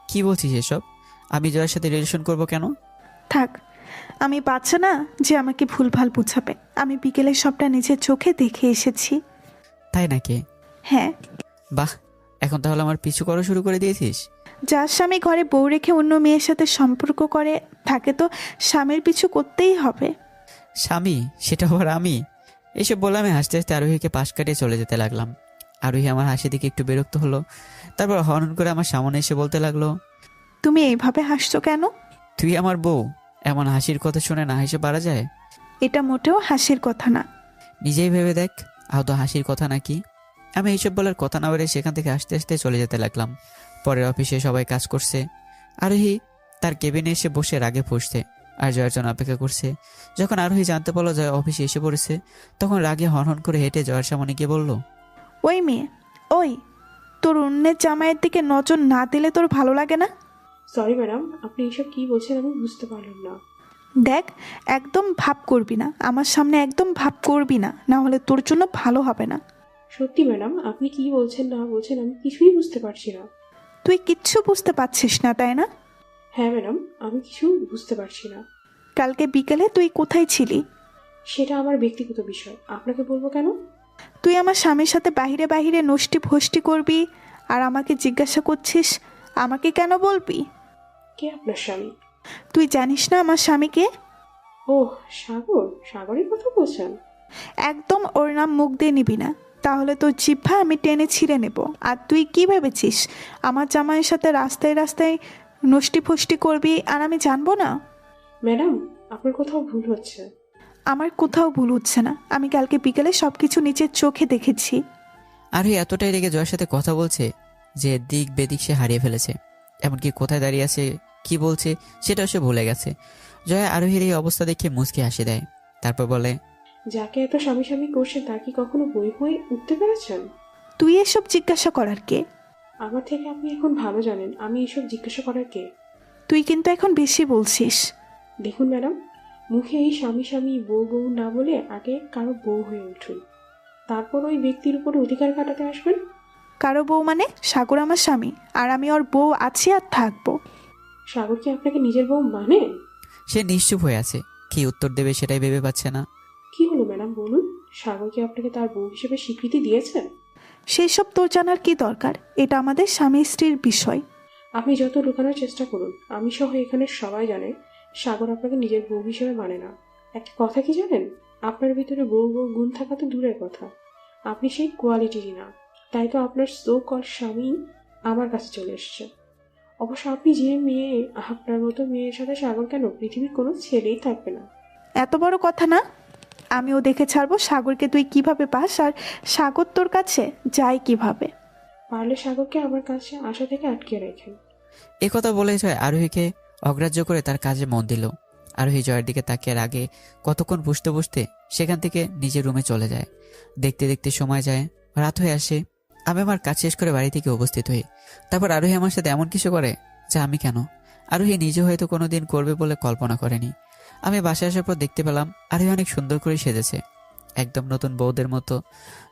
কি বলছিস এসব? আমি জয়ের সাথে রিলেশন করব কেন? থাক, আমি বাচ্চা না যে আমাকে ভুলভাল বুঝাবে। আমি বিকেলে সবটা নিজের চোখে দেখে এসেছি। তাই নাকি? হ্যাঁ। বাহ, এখন তাহলে আমার পিছু করা শুরু করে দিয়েছিস? যার স্বামী ঘরে বউ রেখে অন্য মেয়ের সাথে সম্পর্ক করে তাকে তো স্বামীর পিছু করতেই হবে। স্বামী? সেটা আবার আমি? এসব বলে আমি হাসতে হাসতে আরোহীকে পাশ কাটিয়ে চলে যেতে লাগলাম। আরোহী আমার হাসি দিকে একটু বিরক্ত হলো। তারপর হনন করে আমার সামনে এসে বলতে লাগলো, তুমি এইভাবে হাসছো কেন? তুই আমার বউ, এমন হাসির কথা শুনে না হেসে পারা যায়? এটা মোটেও হাসির কথা না। নিজেই ভেবে দেখ, আদৌ হাসির কথা নাকি? আমি এইসব বলার কথা না বেড়ে সেখান থেকে আস্তে আস্তে চলে যেতে লাগলাম। পরের অফিসে সবাই কাজ করছে। আরোহী তার কেবিনে এসে বসে রাগে ফুঁসছে আর জয়ের জন্য অপেক্ষা করছে। যখন আরোহী জানতে পারলো জয় অফিসে এসে পড়েছে তখন রাগে হনহন করে হেঁটে জয়ের সামনে গিয়ে বলল, ওই মেয়ে, ওই, তোর অন্যের জামাইয়ের দিকে নজর না দিলে তোর ভালো লাগে না? সরি ম্যাডাম, আপনি এসব কি বলছেন আমি বুঝতে পারলাম না। দেখ, একদম ভাব করবি না, আমার সামনে একদম ভাব করবি না, না হলে তোর জন্য ভালো হবে না। সত্যি ম্যাডাম, আপনি কি বলছেন না বলছেন আমি কিছুই বুঝতে পারছি না। তুই কিচ্ছু বুঝতে পারছিস না, তাই না? হ্যাঁ ম্যাডাম, আমি কিছু বুঝতে পারছি না। কালকে বিকেলে তুই কোথায় ছিলি? সেটা আমার ব্যক্তিগত বিষয়, আপনাকে বলবো কেন? তুই আমার স্বামীর সাথে বাহিরে বাহিরে নষ্টি ফষ্টি করবি আর আমাকে জিজ্ঞাসা করছিস আমাকে কেন বলবি? কে আপনার স্বামী? তুই জানিস না আমার স্বামীকে? ওহ, সাগর। সাগরের কথা বলছেন? একদম ওর নাম মুখ দিয়ে নিবি না, তাহলে তোর জিহ্বা আমি টেনে ছিঁড়ে নেব। আর তুই কি ভেবেছিস আমার জামাইয়ের সাথে রাস্তায় রাস্তায় নষ্টি ফষ্টি করবি আর আমি জানবো না? ম্যাডাম, আপনার কোথাও ভুল হচ্ছে। আমার কোথাও ভুল হচ্ছে না, আমি কালকে বিকেলে সবকিছু নিজের চোখে দেখেছি। আরোহী এতটাই রেগে জয়ের সাথে কথা বলছে যে দিক বেদিক সে হারিয়ে ফেলেছে। এমনকি কোথায় দাঁড়িয়ে আছে, কি বলছে সেটাও সে ভুলে গেছে। জয়া আরোহীর এই অবস্থা দেখে মুচকি হাসি দেয়, তারপর বলে, যাকে এত স্বামী স্বামী করছেন তার কি কখনো বই হয়ে উঠতে পেরেছেন? তুই এসব জিজ্ঞাসা করার কে? আমার থেকে আপনি এখন ভালো জানেন আমি এসব জিজ্ঞাসা করার কে। তুই কিন্তু এখন বেশি বলছিস। দেখুন ম্যাডাম, মুখে এই স্বামী স্বামী বউ বউ না বলে আগে কারো বউ হয়ে উঠুন, তারপর ওই ব্যক্তির উপর অধিকার কাটাতে আসবেন। কারো বউ মানে? সাগর আমার স্বামী, আর আমি ওর বউ আছি আর থাকবো। সাগর কি আপনাকে নিজের বউ মানে? সে নিশ্চুপ হয়ে আছে, কি উত্তর দেবে সেটাই ভেবে পাচ্ছে না। কি হলো ম্যাডাম বলুন, সাগর কি আপনাকে তার বউ হিসেবে স্বীকৃতি দিয়েছেন? সেসব তোর জানার কি দরকার? এটা আমাদের স্বামী স্ত্রীর বিষয়। আপনি যত লুকানোর চেষ্টা করুন, আমি সহ এখানে সবাই জানে সাগর আপনাকে নিজের বউ হিসেবে মানে না। একটা কথা কি জানেন, আপনার ভিতরে বউ বউ গুণ থাকা তো দূরের কথা, আপনি সেই কোয়ালিটিরই না। তাই তো আপনার সো কল স্বামী আমার কাছে চলে এসছে। অবশ্য আপনি যে মেয়ে, আপনার মতো মেয়ের সাথে সাগর কেন, পৃথিবীর কোনো ছেলেই থাকবে না। এত বড় কথা না? আমিও দেখে ছাড়বো সাগরকে তুই কিভাবে পাস, আর সাগর তোর কাছে যায় কিভাবে। পারলে সাগরকে আমার কাছে আসা থেকে আটকে রাখেন। এ কথা বলে জয় আরোহীকে অগ্রাহ্য করে তার কাজে মন দিল। আরোহী জয়ের দিকে তাকিয়ে আগে কতক্ষণ বসতে বসতে সেখান থেকে নিজের রুমে চলে যায়। দেখতে দেখতে সময় যায়, রাত হয়ে আসে। আমি আমার কাজ শেষ করে বাড়ি থেকে উপস্থিত হই। তারপর আরোহী আমার সাথে এমন কিছু করে যা আমি কেন, আরোহী নিজে হয়তো কোনোদিন করবে বলে কল্পনা করেনি। আমি বাসায় আসার পর দেখতে পেলাম আরোহী অনেক সুন্দর করে সেজেছে, একদম নতুন বউদের মতো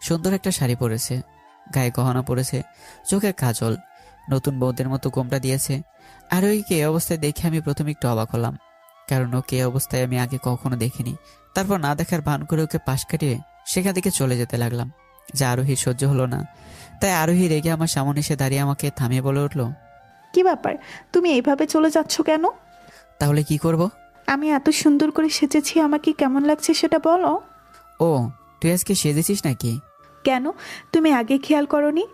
সুন্দর একটা শাড়ি পরেছে, গায়ে গহনা পরেছে, চোখে কাজল, নতুন বউদের মতো গোমটা দিয়েছে। আরোহীকে এই অবস্থায় দেখে আমি প্রথমে একটু অবাক হলাম, কারণ ওকে এই অবস্থায় আমি আগে কখনো দেখিনি। তারপর না দেখার ভান করে ওকে পাশ কাটিয়ে সেখান থেকে চলে যেতে লাগলাম, যা আরোহীর সহ্য হলো না। তাই আরোহী রেগে আমার সামনে এসে দাঁড়িয়ে আমাকে থামিয়ে বলে উঠলো, কি ব্যাপার, তুমি এইভাবে চলে যাচ্ছ কেন? তাহলে কি করব? আমি এত সুন্দর করে সেজেছি, আমাকে কেমন লাগছে সেটা বলো। ও, তুই আজকে সেজেছিস নাকি? কেন, তুমি আগে খেয়াল করনি?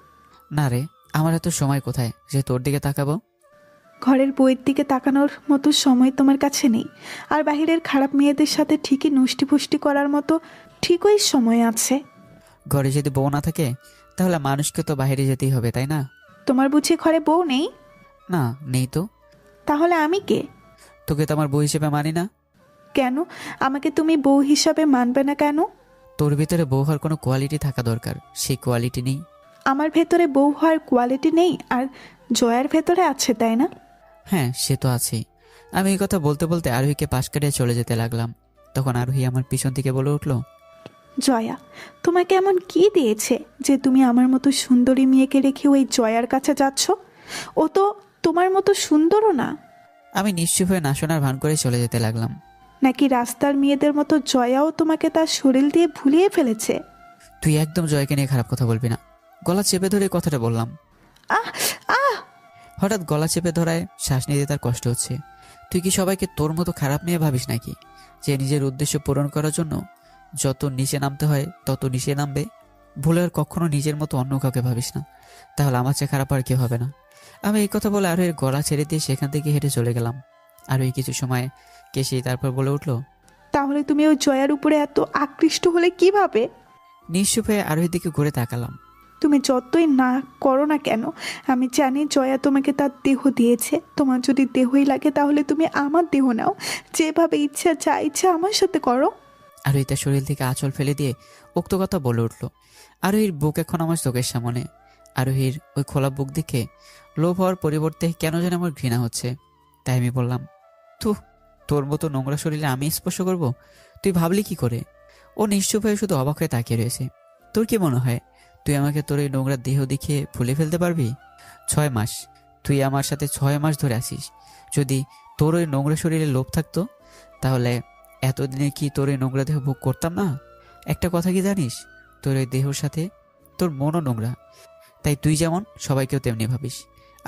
না রে, আমার এত সময় কোথায় যে তোর দিকে তাকাবো? ঘরের বইয়ের দিকে তাকানোর মতো সময় তোমার কাছে নেই, আর বাহিরের খারাপ মেয়েদের সাথে ঠিকই নষ্টি ফুষ্টি করার মতো ঠিকই সময় আছে। ঘরে যদি বউ না থাকে তাহলে মানুষকে তো বাইরে যেতেই হবে, তাই না? তোমার বুঝি ঘরে বউ নেই? না, নেই তো। তাহলে আমি কে? তোকে তো আমার বউ হিসেবে মানি না। কেন আমাকে তুমি বউ হিসাবে মানবে না কেন? তোর ভিতরে বউ হওয়ার কোনো কোয়ালিটি থাকা দরকার, সেই কোয়ালিটি নেই। আমার ভেতরে বউ হওয়ার কোয়ালিটি নেই, আর জয়ার ভেতরে আছে, তাই না? হ্যাঁ, সে তো আছেই। আমি এই কথা বলতে বলতে আরোহীকে পাশ কাটিয়ে চলে যেতে লাগলাম। তখন আরোহী আমার পিছন থেকে বলে উঠলো, জয়া, তোমাকে এমন কি দিয়েছে যে তুমি আমার মতো সুন্দরী মেয়েকে রেখে ওই জয়ার কাছে যাচ্ছ? ও তো তোমার মতো সুন্দরও না। আমি নিশ্চুপ হয়ে না শোনার ভান করে চলে যেতে লাগলাম। নাকি রাস্তার মেয়েদের মতো জয়াও তোমাকে তার শরীর দিয়ে ভুলিয়ে ফেলেছে? তুই একদম জয়কে নিয়ে খারাপ কথা বলবি না। গলা চেপে ধরে কথাটা বললাম। আহ আহ হঠাৎ গলা চেপে ধরায় শ্বাস নিতে তার কষ্ট হচ্ছে। তুই কি সবাইকে তোর মতো খারাপ মেয়ে ভাবিস নাকি, যে নিজের উদ্দেশ্য পূরণ করার জন্য যত নিচে নামতে হয় তত নিচে নামবে? ভুলে আর কখনো নিজের মতো অন্য কাউকে ভাবিস না, তাহলে আমার চেয়ে খারাপ আর কেউ হবে না। আমি এই কথা বলে আরোহীর গলা ছেড়ে দিয়ে সেখান থেকে হেঁটে চলে গেলাম। আরোহী কিছু সময় কেসে তারপর বলে উঠলো, তাহলে তুমি ওই জয়ার উপরে এত আকৃষ্ট হলে কিভাবে? নিশ্চুপ হয়ে আরোহীর দিকে ঘুরে তাকালাম। তুমি যতই না করো না কেন, আমি জানি জয়া তোমাকে তার দেহ দিয়েছে। তোমার যদি দেহই লাগে তাহলে তুমি আমার দেহ নাও, যেভাবে ইচ্ছা যা ইচ্ছা আমার সাথে করো। আরোহী তার শরীর থেকে আঁচল ফেলে দিয়ে উক্ত কথা বলে উঠলো। আরোহীর বুক এখন আমার চোখের সামনে। আরোহীর ওই খোলা বুক দেখে লোভ হওয়ার পরিবর্তে কেন যেন আমার ঘৃণা হচ্ছে। তাই আমি বললাম, তোর মতো নোংরা শরীরে আমি স্পর্শ করব? তুই ভাবলি কি করে? ও নিশ্চুপ হয়ে শুধু অবাক হয়ে তাকিয়ে রয়েছে। তোর কি মনে হয় তুই আমাকে তোর এই নোংরা দেহ দেখিয়ে ভুলে ফেলতে পারবি? 6 মাস তুই আমার সাথে 6 মাস ধরে আসিস। যদি তোর ওই নোংরা শরীরে লোভ থাকতো তাহলে এতদিনে কি তোর এই নোংরা দেহ ভোগ করতাম না? একটা কথা কি জানিস, তোর এই দেহর সাথে তোর মনও নোংরা। তাই তুই যেমন সবাইকেও তেমনি ভাবিস।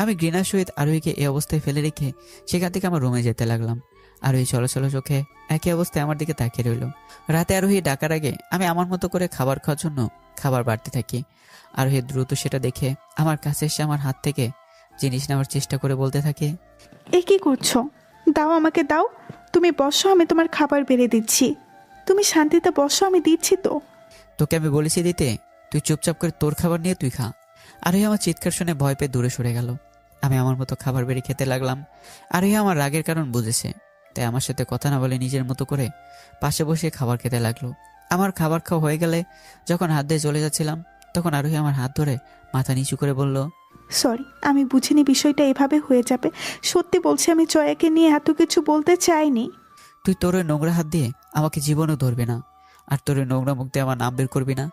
আমি ঘৃণার সহিত আরোহীকে এই অবস্থায় ফেলে রেখে সেখান থেকে আমার রুমে যেতে লাগলাম। আরোহী চলাচল চোখে একই অবস্থায় আমার দিকে তাকিয়ে রইল। রাতে আরোহী ডাকার আগে আমি আমার মতো করে খাবার খাওয়ার জন্য খাবার বাড়তে থাকি। আরোহী দ্রুত সেটা দেখে আমার কাছে এসে আমার হাত থেকে জিনিস নেওয়ার চেষ্টা করে বলতে থাকে, এ কি করছো? দাও, আমাকে দাও। তুমি বসো, আমি তোমার খাবার বেড়ে দিচ্ছি। তুমি শান্তিতে বসো, আমি দিচ্ছি তো। তোকে আমি বলেছি দিতে, তুই চুপচাপ করে তোর খাবার নিয়ে তুই খা। আরোহী আমার চিৎকার শুনে ভয় পেয়ে দূরে সরে গেল। আমি আমার মতো খাবার বেড়ে খেতে লাগলাম। আরোহী আমার রাগের কারণ বুঝেছে, তাই আমার সাথে কথা না বলে নিজের মতো করে পাশে বসে খাবার খেতে লাগলো। আমার খাবার খাওয়া হয়ে গেলে যখন হাত দিয়ে চলে যাচ্ছিলাম, তখন আরোহী আমার হাত ধরে মাথা নিচু করে বলল, সরি, আমি বুঝিনি বিষয়টা এভাবে হয়ে যাবে। সত্যি বলছি, আমি জয়াকে নিয়ে এত কিছু বলতে চাইনি। তুই তোর ওই নোংরা হাত দিয়ে আমাকে জীবনও ধরবে না, আর তোর ওই নোংরা মুখ দিয়ে আমার নাম বের করবি না।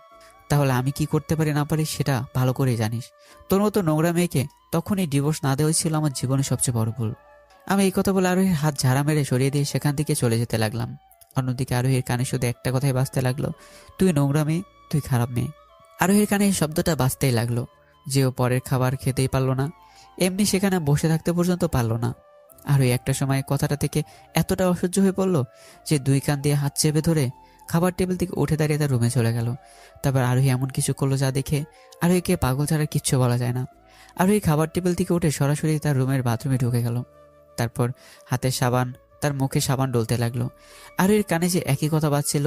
তাহলে আমি কি করতে পারি না পারি সেটা ভালো করেই জানিস। তোর মতো নোংরা মেয়েকে তখনই ডিভোর্স না দেওয়াই ছিল আমার জীবনের সবচেয়ে বড় ভুল। আমি এই কথা বলে আরোহীর হাত ঝাড়া মেরে সরিয়ে দিয়ে সেখান থেকে চলে যেতে লাগলাম। অন্যদিকে আরোহীর কানে শুধু একটা কথাই বাজতে লাগলো, তুই নোংরা মেয়ে, তুই খারাপ মেয়ে। আরোহীর কানে এই শব্দটা বাজতেই লাগলো যে ও পরের খাবার খেতেই পারলো না, এমনি সেখানে বসে থাকতে পর্যন্ত পারলো না। আর ওই একটা সময় কথাটা থেকে এতটা অসহ্য হয়ে পড়লো যে দুই কান দিয়ে হাত চেপে ধরে খাবার টেবিল থেকে উঠে দাঁড়িয়ে তার রুমে চলে গেল। তারপর আরোহী এমন কিছু করলো যা দেখে আরোহীকে পাগল ছাড়া কিচ্ছু বলা যায় না। আরোহী খাবার টেবিল থেকে উঠে সরাসরি তার রুমের বাথরুমে ঢুকে গেল। তারপর হাতে সাবান, তার মুখে সাবান ডলতে লাগলো। আরোহীর কানে যে একই কথা বাজছিল,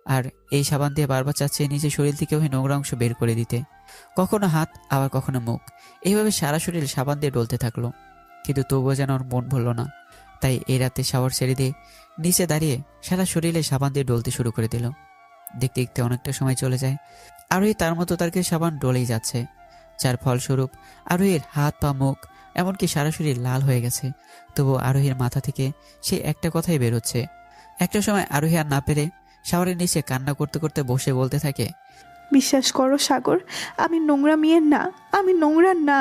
আর এই সাবান দিয়ে বারবার চাচ্ছে নিজের শরীর থেকে ওই নোংরা অংশ বের করে দিতে। কখনো হাত, আবার কখনো মুখ, এইভাবে সারা শরীর সাবান দিয়ে ডলতে থাকলো। কিন্তু তবুও যেন ওর মন ভরল না। তাই এই রাতে শাওয়ার ছেড়ে দিয়ে নিচে দাঁড়িয়ে সারা শরীরে সাবান দিয়ে ডলতে শুরু করে দিল। দেখতে দেখতে অনেকটা সময় চলে যায়। আরোহী তার মতো তারকে সাবান ডলেই যাচ্ছে, যার ফলস্বরূপ আরোহীর হাত, পা, মুখ, এমনকি সারা শরীর লাল হয়ে গেছে। তবু আরোহীর মাথা থেকে সে একটা কথাই বেরোচ্ছে। একটা সময় আরোহী আর না পেরে শাওয়ারের নিচে কান্না করতে করতে বসে বলতে থাকে, বিশ্বাস করো সাগর, আমি নোংরা মেয়ের না, আমি নোংরা না।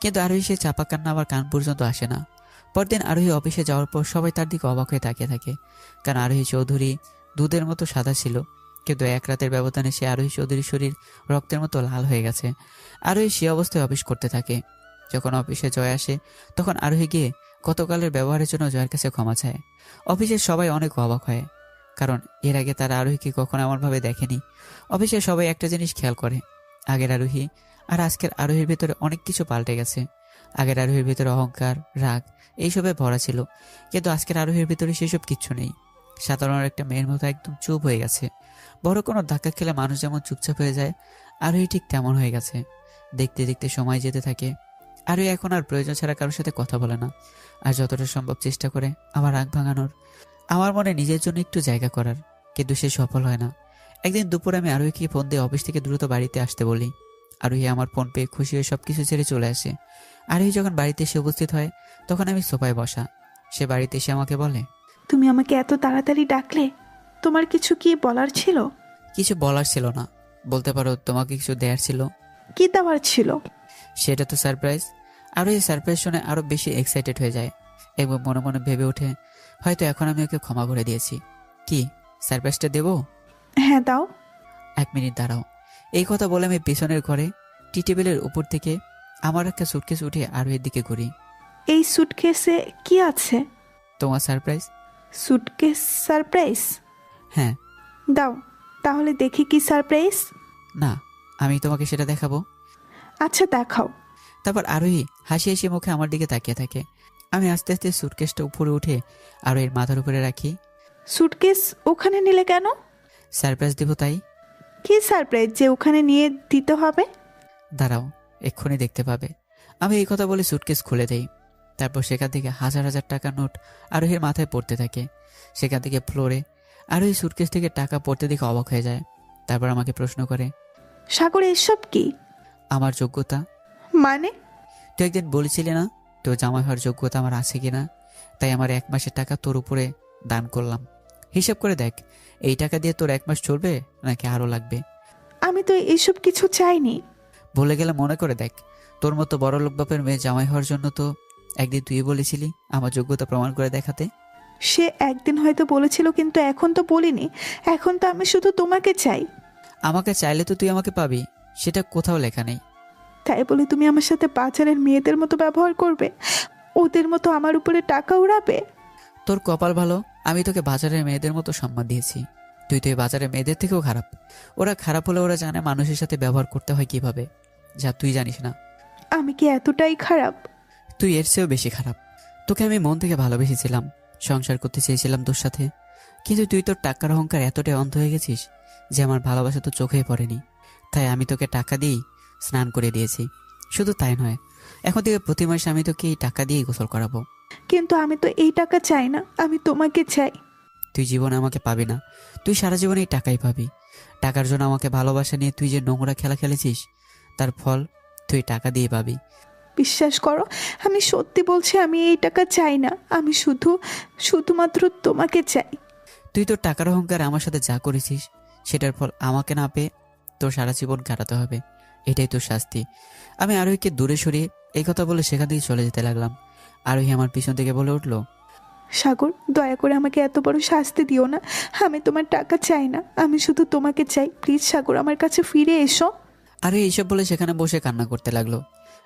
কিন্তু আরোহী সে চাপা কান্না আবার কান পর্যন্ত আসে না। পরদিন আরোহী অফিসে যাওয়ার পর সবাই তার দিকে অবাক হয়ে তাকিয়ে থাকে, কারণ আরোহী চৌধুরী দুধের মতো সাদা ছিল, কিন্তু এক রাতের ব্যবধানে সে আরোহী চৌধুরীর শরীর রক্তের মতো লাল হয়ে গেছে। আরোহী সে অবস্থায় অফিস করতে থাকে। যখন অফিসে জয় আসে, তখন আরোহী গিয়ে গতকালের ব্যবহারের জন্য জয়ের কাছে ক্ষমা চায়। অফিসের সবাই অনেক অবাক হয়, কারণ এর আগে তারা আরোহীকে কখনো এমনভাবে দেখেনি। অফিসের সবাই একটা জিনিস খেয়াল করে, আগের আরোহী আর আজকের আরোহীর ভেতরে অনেক কিছু পাল্টে গেছে। আগের আরোহীর ভেতরে অহংকার, রাগ এইসবে ভরা ছিল, কিন্তু আজকের আরোহীর ভেতরে সেসব কিচ্ছু নেই। সাধারণ একটা মেয়ের মতো একদম চুপ হয়ে গেছে। বড় কোনো ধাক্কা খেলে মানুষ যেমন চুপচাপ হয়ে যায়, আরোহী ঠিক তেমন হয়ে গেছে। দেখতে দেখতে সময় যেতে থাকে। আরোহী এখন আর প্রয়োজন ছাড়া কারোর সাথে কথা বলে না, আর যতটা সম্ভব চেষ্টা করে আমার রাগ ভাঙানোর, আমার মনে নিজের জন্য একটু জায়গা করার, কিন্তু সে সফল হয় না। একদিন দুপুরে আমি আরোহীকে ফোন দিয়ে অফিস থেকে দ্রুত বাড়িতে আসতে বলি। আরোহী আমার ফোন পেয়ে খুশি হয়ে সবকিছু ছেড়ে চলে আসে। আরোহী যখন বাড়িতে এসে উপস্থিত হয়, তখন আমি সোফায় বসা। সে বাড়িতে এসে আমাকে বলে, তুমি আমাকে এত তাড়াতাড়ি ডাকলে, তোমার কিছু কি বলার ছিল? কিছু বলার ছিল না, বলতে পারো তোমাকে কিছু দেয়ার ছিল। কি দেওয়ার ছিল? সেটা তো সারপ্রাইজ। আরও এই সারপ্রাইজ শুনে আরো বেশি এক্সাইটেড হয়ে যায় এবং মনে মনে ভেবে ওঠে, হয়তো এখন আমি ওকে ক্ষমা করে দিয়েছি। কি সারপ্রাইজটা দেবো? হ্যাঁ দাও। 1 মিনিট দাঁড়াও। এই কথা বলে আমি পেছনের ঘরে টি টেবিলের উপর থেকে আমার একটা সুটকেস উঠে আরোহীর দিকে ঘুরি। এই সুটকেসে কি আছে? তোমার সারপ্রাইজ। Suitcase surprise? হ্যাঁ। দাও তাহলে দেখি কি সারপ্রাইজ। না, আমি তোমাকে সেটা দেখাবো। আচ্ছা দেখাও। তারপর আরোহী হাসি হাসি মুখে আমার দিকে তাকিয়ে থাকে। আমি আস্তে আস্তে সুটকেসটা উপরে উঠে আরোহীর মাথার উপরে রাখি। সুটকেস ওখানে নিলে কেন? সারপ্রাইজ দেবো তাই। কি সারপ্রাইজ যে ওখানে নিয়ে দিতে হবে? দাঁড়াও, এক্ষুনি দেখতে পাবে। আমি এই কথা বলে সুটকেস খুলে দেই। তারপর সেখান থেকে হাজার হাজার টাকার নোট আরোহীর মাথায় পড়তে থাকে। সেখান থেকে ফ্লোরে আরোহী সুটকেস থেকে টাকা পড়তে দেখে অবাক হয়ে যায়। তারপর আমাকে প্রশ্ন করে, সাগর এসব কি? আমার যোগ্যতা। মানে? তুই একদিন বলেছিলি না তোর জামাই হওয়ার যোগ্যতা আমার আছে কিনা, তাই আমার 1 মাসের টাকা তোর উপরে দান করলাম। হিসাব করে দেখ, এই টাকা দিয়ে তোর 1 মাস চলবে নাকি আরো লাগবে। আমি তো এসব কিছু চাইনি। বলে গেলে মনে করে দেখ, তোর মতো বড় লোক বাপের মেয়ে জামাই হওয়ার জন্য তো একদিন তুই বলেছিলি আমার যোগ্যতা প্রমাণ করে দেখাতে। সে একদিন হয়তো বলেছিল, কিন্তু এখন তো বলিনি। এখন তো আমি শুধু তোমাকে চাই। আমাকে চাইলে তো তুই আমাকে পাবি, সেটা কোথাও লেখা নেই। তাই বলে তুমি আমার সাথে বাজারের মেয়েদের মতো ব্যবহার করবে, ওদের মতো আমার উপরে টাকা উড়াবে? তোর কপাল ভালো, আমি তোকে বাজারের মেয়েদের মতো সম্মান দিয়েছি। তুই তো এই বাজারের মেয়েদের থেকেও খারাপ। ওরা খারাপ হলে ওরা জানে মানুষের সাথে ব্যবহার করতে হয় কিভাবে, যা তুই জানিস না। আমি কি এতটাই খারাপ? তুই এর চেয়েও বেশি খারাপ। তোকে আমি মন থেকে ভালোবেসেছিলাম, সংসার করতে চেয়েছিলাম তোর সাথে, কিন্তু তুই তোর টাকার অহংকার এতটাই অন্ধ হয়ে গেছিস যে আমার ভালোবাসা তো চোখেই পড়েনি। তাই আমি তোকে টাকা দিয়েই স্নান করে দিয়েছি। শুধু তাই নয়, এখন থেকে প্রতি মাসে আমি তোকে এই টাকা দিয়েই গোসল করাবো। কিন্তু আমি তো এই টাকা চাই না, আমি তোমাকে চাই। তুই জীবনে আমাকে পাবি না, তুই সারা জীবনে এই টাকাই পাবি। টাকার জন্য আমাকে ভালোবাসা নিয়ে তুই যে নোংরা খেলা খেলেছিস, তার ফল তুই টাকা দিয়ে পাবি। বিশ্বাস করো, আমি সত্যি বলছি, আমি এই টাকা চাই না, আমি শুধুমাত্র তোমাকে চাই। তুই তোর টাকার অহংকার আমার সাথে যা করেছিস, সেটার ফল আমাকে না পেয়ে তোর সারা জীবন কাটাতে হবে। এটাই তোর শাস্তি। আমি আরোহীকে দূরে সরিয়ে এই কথা বলে সেখান থেকে চলে যেতে লাগলাম। আরোহী আমার পিছন থেকে বলে উঠলো, সাগর, দয়া করে আমাকে এত বড় শাস্তি দিও না। আমি তোমার টাকা চাই না, আমি শুধু তোমাকে চাই। প্লিজ সাগর, আমার কাছে ফিরে এসো। আরোহী এইসব বলে সেখানে বসে কান্না করতে লাগলো।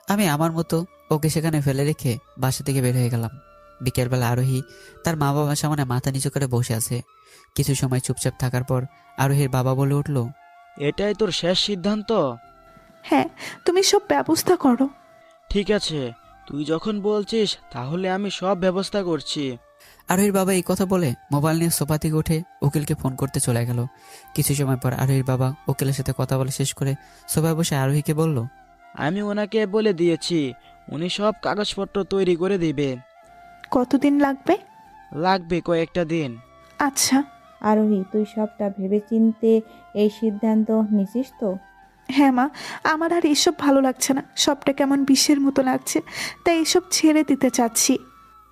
আমি আমার মতো ওকে সেখানে ফেলে রেখে বাসা থেকে বের হয়ে গেলাম। বিকেলবেলা আরোহী তার মা বাবার সামনে মাথা নিচু করে বসে আছে। কিছু সময় চুপচাপ থাকার পর আরোহীর বাবা বলে উঠলো, এটাই তোর শেষ সিদ্ধান্ত? হ্যাঁ, তুমি সব ব্যবস্থা করো। ঠিক আছে, তুই যখন বলছিস তাহলে আমি সব ব্যবস্থা করছি। আরোহীর বাবা এই কথা বলে মোবাইল নিয়ে সোফা থেকে উঠে উকিলকে ফোন করতে চলে গেল। কিছু সময় পর আরোহীর বাবা উকিলের সাথে কথা বলে শেষ করে সোফায় বসে আরোহীকে বলল, আমি ওনাকে বলে দিয়েছি, উনি সব কাগজপত্র তৈরি করে দিবে। কতদিন লাগবে? লাগবে কয়েকটা দিন। আচ্ছা। আরোহী, তুই সবটা ভেবেচিন্তে এই সিদ্ধান্ত নিছিস তো? হ্যাঁ মা, আমার আর এসব ভালো লাগছে না, সবটা কেমন বিষের মতো লাগছে, তাই এসব ছেড়ে দিতে চাচ্ছি।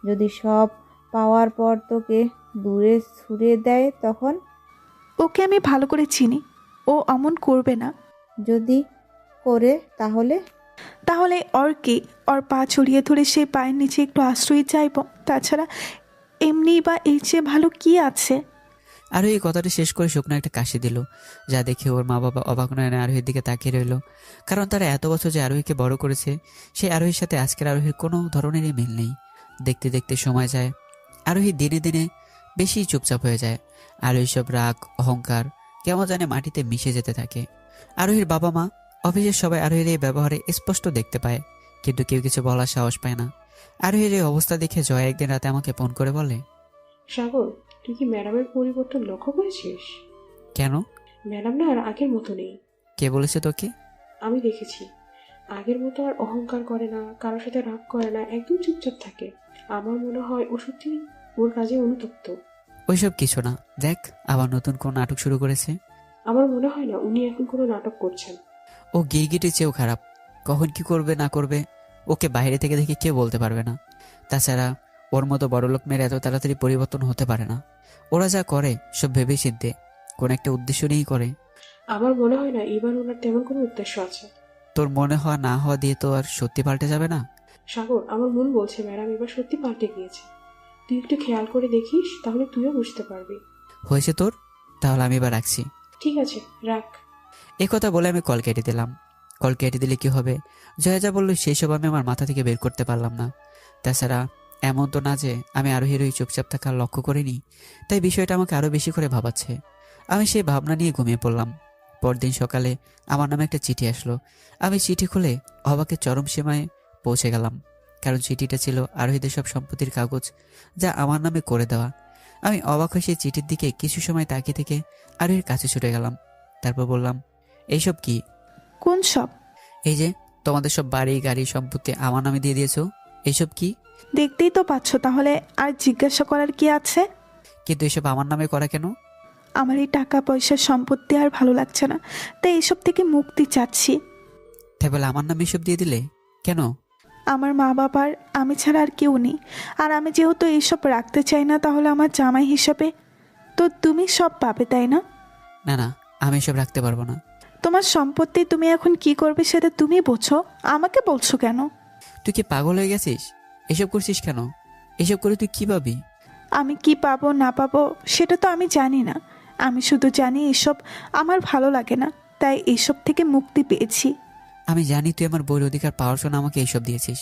যদি সব পাওয়ার পর তোকে দূরে ছুড়ে দেয় তখন? ওকে আমি ভালো করে চিনি, ও অমন করবে না। যদি করে তাহলে? তাহলে ওর কি? ওর পা ছড়িয়ে ধরে সেই পায়ের নিচে একটু আশ্রয় চাইব। তাছাড়া এমনি বা এর চেয়ে ভালো কি আছে? আরোহী কথাটা শেষ করে শুকনো একটা কাশি দিল, যা দেখে ওর মা বাবা অবাক নয়নে আরোহীর দিকে তাকিয়ে রইল। কারণ তারা এত বছর যে আরোহীকে বড় করেছে, সেই আরোহীর সাথে আজকের আরোহীর কোনো ধরনেরই মিল নেই। দেখতে দেখতে সময় যায়, আরোহী দিনে দিনে বেশি চুপচাপ হয়ে যায়। আরোহীর সব রাগ অহংকার কেমন জানে মাটিতে মিশে যেতে থাকে। আরোহীর বাবা মা, অফিসের সবাই আরোহীর এই ব্যবহারে স্পষ্ট দেখতে পায়, কিন্তু কেউ কিছু বলার সাহস পায় না। আরোহীর এই অবস্থা দেখে জয়া একদিন রাতে আমাকে ফোন করে বলে, সাগর, তুই কি ম্যাডামের পরিবর্তন লক্ষ্য করেছিস? কেন? ম্যাডাম না আর আগের মতো নেই। কে বলেছে তোকে? আমি দেখেছি, আগের মতো আর অহংকার করে না, কারোর সাথে রাগ করে না, একদম চুপচাপ থাকে। আমার মনে হয় ও সত্যি ওর কাজে অনুতপ্ত। ওইসব কিছু না, দেখ আবার নতুন কোন নাটক শুরু করেছে। আমার মনে হয় না উনি এখন কোনো নাটক করছেন। ও গিরগিটির চেয়েও খারাপ, কখন কি করবে না করবে ওকে বাইরে থেকে দেখে কেউ বলতে পারবে না। তাছাড়া ওর মতো বড়লোক মেয়ের এত তাড়াতাড়ি পরিবর্তন হতে পারে না। ওরা যা করে সব ভেবেই চিনতে কোন একটা উদ্দেশ্য নিয়েই করে। আমার মনে হয় না এবার ওনার তেমন কোনো উদ্দেশ্য আছে। তোর মনে হওয়া না হওয়া দিয়ে তো আর সত্যি পাল্টে যাবে না। সাগর, আমার মন বলছে ম্যাডাম এবার সত্যি পাল্টে গিয়েছে। তুই একটু খেয়াল করে দেখিস, তাহলে তুইও বুঝতে পারবি। হয়েছে তোর, তাহলে আমি এবার রাখছি। ঠিক আছে, রাখ। এ কথা বলে আমি কল কেটে দিলাম। কল কেটে দিলে কি হবে? জয়া যা বললো সেই সব আমি আমার মাথা থেকে বের করতে পারলাম না। তাছাড়া এমন তো না যে আমি আরোহীর ওই চুপচাপ থাকা লক্ষ্য করিনি, তাই বিষয়টা আমাকে আরও বেশি করে ভাবাচ্ছে। আমি সেই ভাবনা নিয়ে ঘুমিয়ে পড়লাম। পরদিন সকালে আমার নামে একটা চিঠি আসলো। আমি চিঠি খুলে অবাকের চরম সীমায় পৌঁছে গেলাম, কারণ চিঠিটা ছিল আরোহীদের সব সম্পত্তির কাগজ, যা আমার নামে করে দেওয়া। আমি অবাক হয়ে সেই চিঠির দিকে কিছু সময় তাকিয়ে থেকে আরোহীর কাছে ছুটে গেলাম। তারপর বললাম, এইসব কি? কোন সব? এই যে তোমাদের সব বাড়ি গাড়ি সম্পত্তি আমার নামে দিয়ে দিয়েছো, এইসব কি? দেখতেই তো পাচ্ছ, তাহলে আর জিজ্ঞাসা করার কি আছে? কিন্তু এসব আমার নামে করা কেন? আমার এই টাকা পয়সার সম্পত্তি আর ভালো লাগছে না, তাই এসব থেকে মুক্তি চাচ্ছি। তাই বলে আমার নামে এসব দিয়ে দিলে কেন? আমার মা বাবার আমি ছাড়া আর কেউ নেই, আর আমি যেহেতু এইসব রাখতে চাই না, তাহলে আমার জামাই হিসাবে তো তুমি সব পাবে, তাই না? না না, আমি এসব রাখতে পারবো না। তোমার সম্পত্তি তুমি এখন কি করবে সেটা তুমি বোঝো, আমাকে বলছো কেন? তুই কি পাগল হয়ে গেছিস? এসব করছিস কেন? এসব করে তুই কি পাবি? আমি কি পাবো না পাবো সেটা তো আমি জানি না, আমি শুধু জানি এসব আমার ভালো লাগে না, তাই এসব থেকে মুক্তি পেয়েছি। আমি জানি তুই আমার বইয়ের অধিকার পাওয়ার জন্য আমাকে এইসব দিয়েছিস।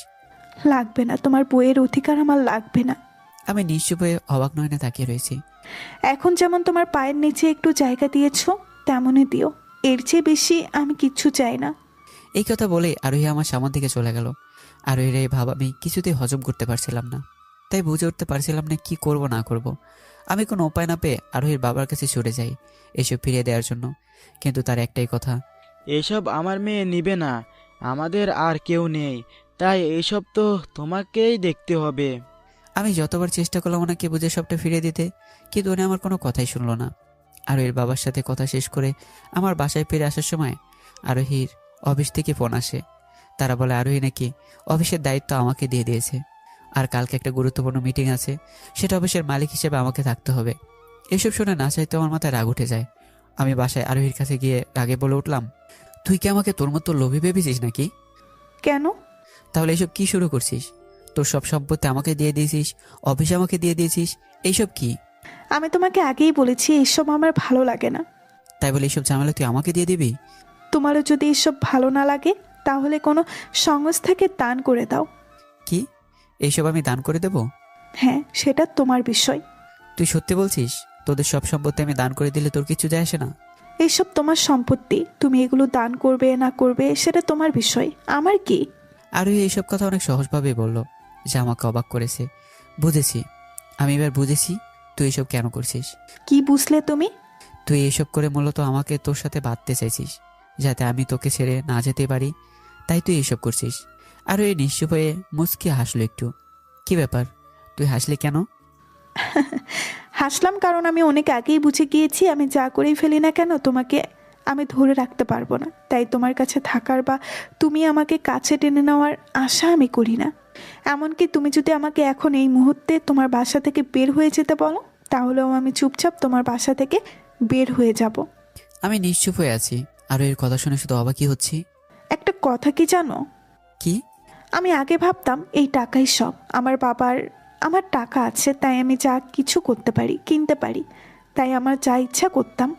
লাগবে না, তোমার বইয়ের অধিকার আমার লাগবে না। আমি নিশ্চুপ হয়ে অবাক নয়নে তাকিয়ে রয়েছি। এখন যেমন তোমার পায়ের নিচে একটু জায়গা দিয়েছো, তেমনই দিও, এর চেয়ে বেশি আমি কিচ্ছু চাই না। এই কথা বলে আরোহী আমার সামনে দিকে চলে গেল। আরোহীর এই ভাব আমি কিছুতেই হজম করতে পারছিলাম না। তাই বুঝে উঠতে পারছিলাম না কি করব না করব। আমি কোনো উপায় না পেয়ে আরোহীর বাবার কাছে ছুটে যাই এসব ফিরিয়ে দেওয়ার জন্য, কিন্তু তার একটাই কথা, এসব আমার মেয়ে নিবে না, আমাদের আর কেউ নেই, তাই এইসব তো তোমাকেই দেখতে হবে। আমি যতবার চেষ্টা করলাম ওনাকে বুঝে সবটা ফিরিয়ে দিতে, কিন্তু উনি আমার কোনো কথাই শুনলো না। আরোহীর বাবার সাথে কথা শেষ করে আমার বাসায় ফিরে আসার সময় আরোহীর অফিস থেকে ফোন আসে। তারা বলে আরোহী নাকি অফিসের দায়িত্ব আমাকে দিয়ে দিয়েছে, আর কালকে একটা গুরুত্বপূর্ণ মিটিং আছে, সেটা অফিসের মালিক হিসেবে আমাকে থাকতে হবে। এসব শুনে না চাইতে আমার মাথায় রাগ উঠে যায়। আমি বাসায় আরোহীর কাছে গিয়ে রাগে বলে উঠলাম, তুই কি আমাকে তোর মতো লোভী ভেবেছিস নাকি? কেন? তাহলে এসব কি শুরু করছিস? তোর সব সম্পত্তি আমাকে দিয়ে দিয়েছিস, অফিস আমাকে দিয়ে দিয়েছিস, এইসব কি? আমি তোমাকে আগেই বলেছি এইসব আমার ভালো লাগে না। তাই বলে এইসব ঝামেলা তুই আমাকে দিয়ে দিবি? তোমারও যদি এসব ভালো না লাগে তাহলে কোনো সংস্থাকে দান করে দাও। কি? এইসব আমি দান করে দেব? হ্যাঁ, সেটা তোমার বিষয়। তুই সত্যি বলছিস? তোদের সব সম্পত্তি আমি দান করে দিলে তোর কিছু যায় আসে না? এইসব তোমার সম্পত্তি, তুমি এগুলো দান করবে না করবে সেটা তোমার বিষয়, আমার কি? আর ওই এইসব কথা অনেক সহজভাবেই বলল, যা আমাকে অবাক করেছে। বুঝেছি, আমি এবার বুঝেছি তুই এসব কেন করছিস। কি বুঝলে তুমি? তুই এসব করে মূলত আমাকে তোর সাথে বাঁধতে চাইছিস, যাতে আমি তোকে ছেড়ে না যেতে পারি, তাই তুই এসব করছিস। আর ওই নিশ্চুপ হয়ে মুচকি হাসলো একটু। কি ব্যাপার, তুই হাসলি কেন? হাসলাম কারণ আমি অনেক আগেই বুঝে গিয়েছি আমি যা করেই ফেলি না কেন তোমাকে আমি ধরে রাখতে পারবো না। তাই তোমার কাছে থাকার বা তুমি আমাকে কাছে টেনে নেওয়ার আশা আমি করি না। এমনকি তুমি যদি আমাকে এখন এই মুহূর্তে তোমার বাসা থেকে বের হয়ে যেতে বলো, তাহলেও আমি চুপচাপ তোমার বাসা থেকে বের হয়ে যাব। আমি নিশ্চুপ হয়ে আছি, আর এর কথা শুনে শুধু অবাকই হচ্ছি। একটা কথা কি জানো? কি? আমি আগে ভাবতাম এই টাকাই সব, আমার টাকা আছে তাই আমি যা কিছু করতে পারি, কিনতে পারি, তাই আমার যা ইচ্ছা করতাম।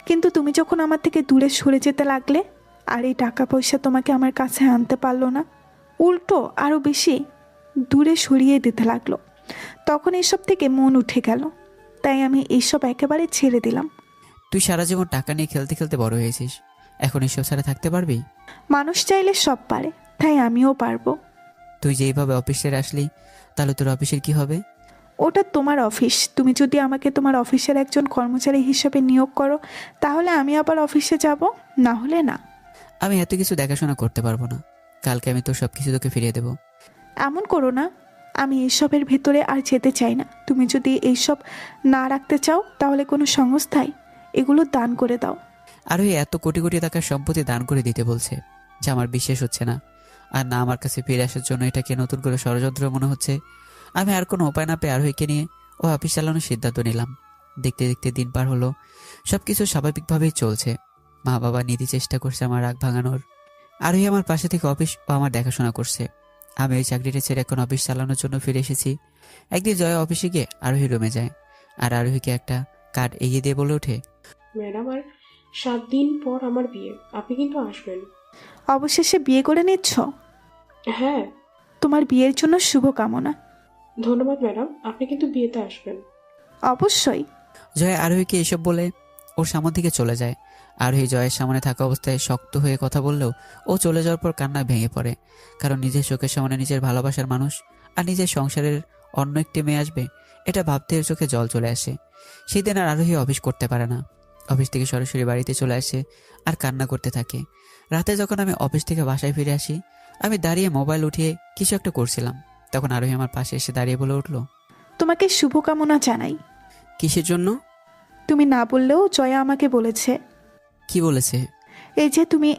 কিন্তু তুমি যখন আমার থেকে দূরে সরে যেতে লাগলে, আর এই টাকা পয়সা তোমাকে আমার কাছে আনতে পারলো না, উল্টো আরও বেশি দূরে সরিয়ে দিতে লাগলো, তখন এসব থেকে মন উঠে গেল। তাই আমি এইসব একেবারে ছেড়ে দিলাম। তুই সারা জীবন টাকা নিয়ে খেলতে খেলতে বড় হয়েছিস, এখন এসব ছাড়া থাকতে পারবি? মানুষ চাইলে সব পারে, তাই আমিও পারবো। তুই যেইভাবে অফিসে আসলি, তাহলে তোর অফিসের কি হবে? ওটা তোমার অফিস, তুমি যদি আমাকে তোমার অফিসের একজন কর্মচারী হিসেবে নিয়োগ করো তাহলে আমি আবার অফিসে যাব, না হলে না। আমি এত কিছু দেখাশোনা করতে পারবো না, কালকে আমি তোর সব কিছু তোকে ফিরিয়ে দেবো। এমন করো না, আমি এইসবের ভেতরে আর যেতে চাই না। তুমি যদি এইসব না রাখতে চাও তাহলে কোনো সংস্থায় এগুলো দান করে দাও। আর ওই এত কোটি কোটি টাকার সম্পত্তি দান করে দিতে বলছে, যা আমার বিশ্বাস হচ্ছে না। আর না আমার কাছে ফিরে আসার জন্য এটাকে নতুন করে ষড়যন্ত্র মনে হচ্ছে। আমি আর কোনো উপায় না পেয়ে আরোহীকে নিয়ে ও অফিস চালানোর সিদ্ধান্ত নিলাম। দেখতে দেখতে দিন পার হলো, সব কিছু স্বাভাবিকভাবেই চলছে। মা বাবা নিধি চেষ্টা করছে আমার রাগ ভাঙানোর। আরোহী আমার পাশে থেকে অফিস ও আমার দেখাশোনা করছে। আমি ওই চাকরিটা ছেড়ে এখন অফিস চালানোর জন্য ফিরে এসেছি। একদিন জয়া অফিসে গিয়ে আরোহী রুমে যায়, আর আরোহীকে একটা কার্ড এগিয়ে দিয়ে বলে ওঠে, ম্যাডাম, আর 7 দিন পর আমার বিয়ে, আপনি কিন্তু আসবেন। অবশেষে বিয়ে করে নিচ্ছ? হ্যাঁ। তোমার বিয়ের জন্য শুভকামনা। ধন্যবাদ ম্যাডাম, আপনি কিন্তু বিয়েতে আসবেন। অবশ্যই। জয়া আরোহীকে এসব বলে ওর সামনে থেকে চলে যায়। আরোহী জয়ের সামনে থাকা অবস্থায় শক্ত হয়ে কথা বললেও ও চলে যাওয়ার পর কান্না ভেঙে পড়ে। কারণ নিজের চোখের সামনে নিজের ভালোবাসার মানুষ আর নিজের সংসারের অন্য একটি মেয়ে আসবে, এটা ভাবতে ওর চোখে জল চলে আসে। সেই দিন আর আরোহী অফিস করতে পারে না, অফিস থেকে সরাসরি বাড়িতে চলে আসে আর কান্না করতে থাকে। রাতে যখন আমি অফিস থেকে বাসায় ফিরে আসি, আমি দাঁড়িয়ে মোবাইল উঠিয়ে কিছু একটা করছিলাম, তখন আরোহী আমার পাশে এসে দাঁড়িয়ে বলে উঠলো, তোমাকে শুভকামনা জানাই। কিসের জন্য? তুমি না বললেও জয়া আমাকে বলেছে। কি বলেছে? এই যে তুমি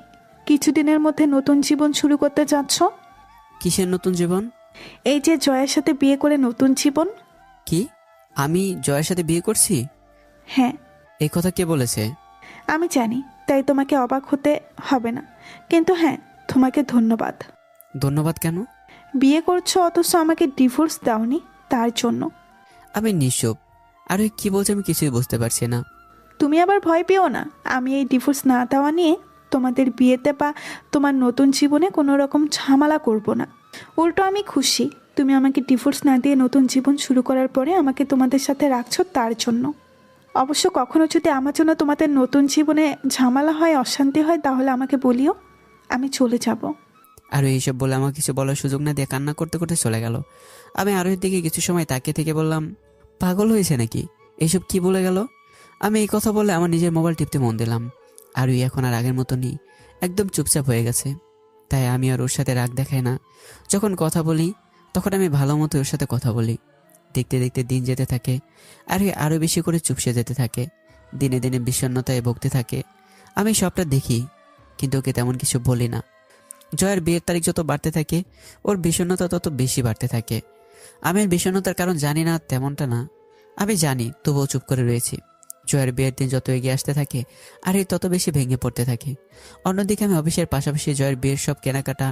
কিছুদিনের মধ্যে নতুন জীবন শুরু করতে যাচ্ছ। কিসের নতুন জীবন? এই যে জয়ের সাথে বিয়ে করে নতুন জীবন। কি? আমি জয়ের সাথে বিয়ে করছি? হ্যাঁ। এই কথা কে বলেছে? আমি জানি, তাই তোমাকে অবাক হতে হবে না, কিন্তু হ্যাঁ, তোমাকে ধন্যবাদ। ধন্যবাদ কেন? বিয়ে করছো অথচ আমাকে ডিভোর্স দাওনি, তার জন্য। আমি নিশ্চুপ। আর ওই কি বলছে আমি কিছুই বুঝতে পারছি না। তুমি আবার ভয় পেও না, আমি এই ডিভোর্স না দেওয়া নিয়ে তোমাদের বিয়েতে বা তোমার নতুন জীবনে কোনো রকম ঝামেলা করব না। উল্টো আমি খুশি তুমি আমাকে ডিভোর্স না দিয়ে নতুন জীবন শুরু করার পরে আমাকে তোমাদের সাথে রাখছো তার জন্য। অবশ্য কখনো যদি আমার জন্য তোমাদের নতুন জীবনে ঝামেলা হয়, অশান্তি হয়, তাহলে আমাকে বলিও, আমি চলে যাব। আর এইসব বলে আমার কিছু বলার সুযোগ না দিয়ে কান্না করতে করতে চলে গেল। আমি আরোহীর দিকে কিছু সময় তাকিয়ে থেকে বললাম, পাগল হয়েছে নাকি? এইসব কি বলে গেল? আমি এই কথা বলে আমার নিজের মোবাইল টিপতে মন দিলাম। আরোহী এখন আর আগের মতো নেই, একদম চুপচাপ হয়ে গেছে। তাই আমি আর ওর সাথে রাগ দেখাই না। যখন কথা বলি তখন আমি ভালো মতো ওর সাথে কথা বলি। দেখতে দেখতে দিন যেতে থাকে, আরোহী আরও বেশি করে চুপসে যেতে থাকে। দিনে দিনে বিষণ্ণতায় ভুগতে থাকে। আমি সবটা দেখি, কিন্তু ওকে তেমন কিছু বলি না। জয়ের বিয়ের তারিখ যত বাড়তে থাকে ওর বিষণ্ণতা তত বেশি বাড়তে থাকে। আমি এর বিষণ্ণতার কারণ জানি না তেমনটা না, আমি জানি, তবুও চুপ করে রয়েছি। জয়ের বিয়ের দিন যত এগিয়ে আসতে থাকে আর এই তত বেশি ভেঙে পড়তে থাকে। অন্যদিকে আমি অফিসের পাশাপাশি জয়ের বিয়ের সব কেনাকাটা,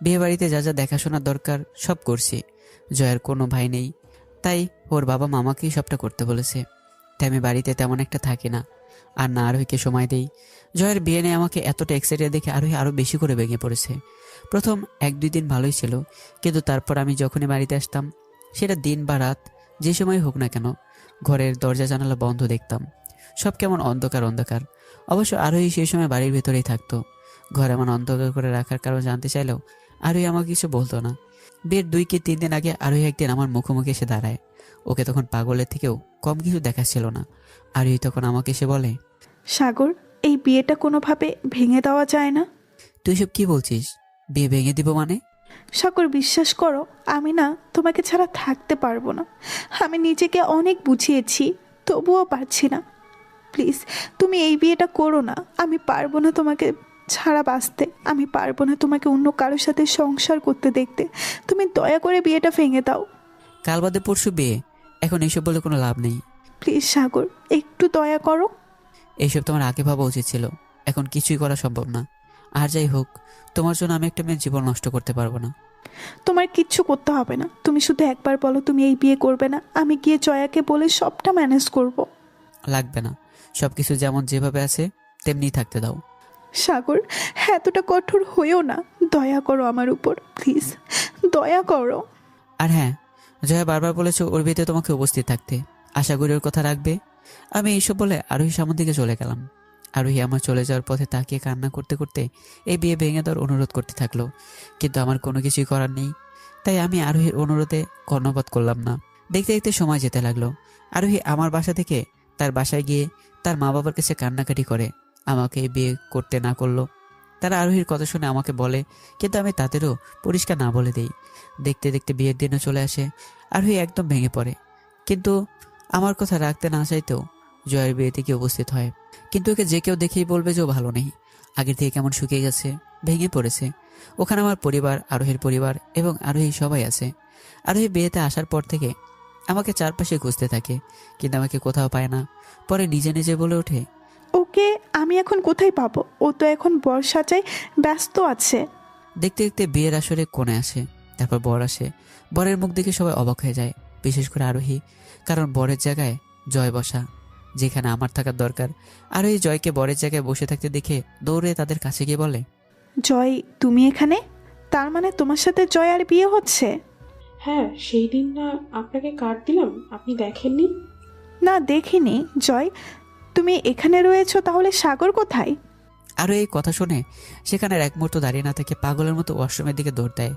বিয়ে বাড়িতে যা যা দেখাশোনার দরকার সব করছি। জয়ের কোনো ভাই নেই, তাই ওর বাবা মামাকেই সবটা করতে বলেছে। তাই আমি বাড়িতে তেমন একটা থাকি না, আর না আরোহীকে সময় দেই। জয়ের বিয়ে নিয়ে আমাকে এতটা এক্সাইটেড দেখে আরোহী আরও বেশি করে ভেঙে পড়েছে। প্রথম 1-2 দিন ভালোই ছিল, কিন্তু তারপর আমি যখনই বাড়িতে আসতাম, সেটা দিন বা রাত যে সময় হোক না কেন, ঘরের দরজা জানালা বন্ধ দেখতাম। সব কেমন অন্ধকার অন্ধকার। অবশ্য আরোহী সেই সময় বাড়ির ভেতরেই থাকতো। ঘর এমন অন্ধকার করে রাখার কারণ জানতে চাইলেও আরোহী আমাকে কিছু বলতো না। বিয়ের 2 কি 3 দিন আগে আরোহী একদিন আমার মুখোমুখি এসে দাঁড়ায়। ওকে তখন পাগলের থেকেও কম কিছু দেখাচ্ছিল না। আরোহী তখন আমাকে এসে বলে, সাগর, এই বিয়েটা কোনোভাবে ভেঙে দেওয়া যায় না? তুই সব কি বলছিস? বিয়ে ভেঙে দিব মানে? সাগর, বিশ্বাস করো, আমি না তোমাকে ছাড়া থাকতে পারবো না। আমি নিজেকে অনেক বুঝিয়েছি, তবুও পারছি না। প্লিজ, তুমি এই বিয়েটা করো না। আমি পারবো না তোমাকে ছাড়া বাঁচতে। আমি পারবো না তোমাকে অন্য কারোর সাথে সংসার করতে দেখতে। তুমি দয়া করে বিয়েটা ভেঙে দাও। কাল বাদে পরশু বিয়ে, এখন এইসব বলে কোনো লাভ নেই। প্লিজ সাগর, একটু দয়া করো। এইসব তোমার আগে ভাবা উচিত ছিল, এখন কিছুই করা সম্ভব না। আর যাই হোক, তোমার জন্য আমি একটা মেয়ের জীবন নষ্ট করতে পারবো না। তোমার কিচ্ছু করতে হবে না। তুমি শুধু একবার বলো তুমি এই বিয়ে করবে না, আমি গিয়ে জয়াকে বলে সবটা ম্যানেজ করব। লাগবে না, সবকিছু যেমন যেভাবে আছে তেমনি থাকতে দাও। সাগর, এতটা কঠোর হইও না। দয়া করো আমার উপর, প্লিজ দয়া করো। আর হ্যাঁ, জয়া বারবার বলেছো ওর বিয়েতে তোমাকে উপস্থিত থাকতে, আশা করি ওর কথা রাখবে। আমি এইসব বলে আরোহী সামনের দিকে চলে গেলাম। আরোহী আমার চলে যাওয়ার পথে তাকিয়ে কান্না করতে করতে এই বিয়ে ভেঙে দেওয়ার অনুরোধ করতে থাকলো, কিন্তু আমার কোনো কিছুই করার নেই। তাই আমি আরোহীর অনুরোধে কর্ণপাত করলাম না। দেখতে দেখতে সময় যেতে লাগলো। আরোহী আমার বাসা থেকে তার বাসায় গিয়ে তার মা বাবার কাছে কান্নাকাটি করে আমাকে এই বিয়ে করতে না করলো। তারা আরোহীর কথা শুনে আমাকে বলে, কিন্তু আমি তাদেরও পরিষ্কার না বলে দেই। দেখতে দেখতে বিয়ের দিনও চলে আসে। আরোহী একদম ভেঙে পড়ে, কিন্তু আমার কথা রাখতে না চাইতেও জয়ের বিয়েতে গিয়ে উপস্থিত হয়। কিন্তু ওকে যে কেউ দেখেই বলবে যে ও ভালো নেই, আগের থেকে কেমন শুকিয়ে গেছে, ভেঙে পড়েছে। ওখানে আমার পরিবার, আরোহীর পরিবার এবং আরোহী সবাই আছে। আরোহী বিয়েতে আসার পর থেকে আমাকে চারপাশে খুঁজতে থাকে, কিন্তু আমাকে কোথাও পায় না। পরে নিজে নিজে বলে ওঠে, ওকে আমি এখন কোথায় পাবো? ও তো এখন বর সাজায় ব্যস্ত আছে। দেখতে দেখতে বিয়ের আসরে কোণে আসে, তারপর বর আসে। বরের মুখ দেখে সবাই অবাক হয়ে যায়, বিশেষ করে আরোহী, কারণ বরের জায়গায় জয় বসা, যেখানে আমার থাকার দরকার। আরোহী জয়কে বরের জায়গায় বসে থাকতে দেখে দৌড়ে তাদের কাছে গিয়ে বলে, জয়, তুমি এখানে? তার মানে তোমার সাথে জয় আর বিয়ে হচ্ছে? হ্যাঁ, সেই দিন না আপনাকে কার্ড দিলাম, আপনি দেখেননি? না, দেখিনি। জয়, তুমি এখানে রয়েছো, তাহলে সাগর কোথায়? আরও এই কথা শুনে সেখানে এক মুহূর্ত দাঁড়িয়ে না থেকে পাগলের মতো ওয়াশরুমের দিকে দৌড় দেয়।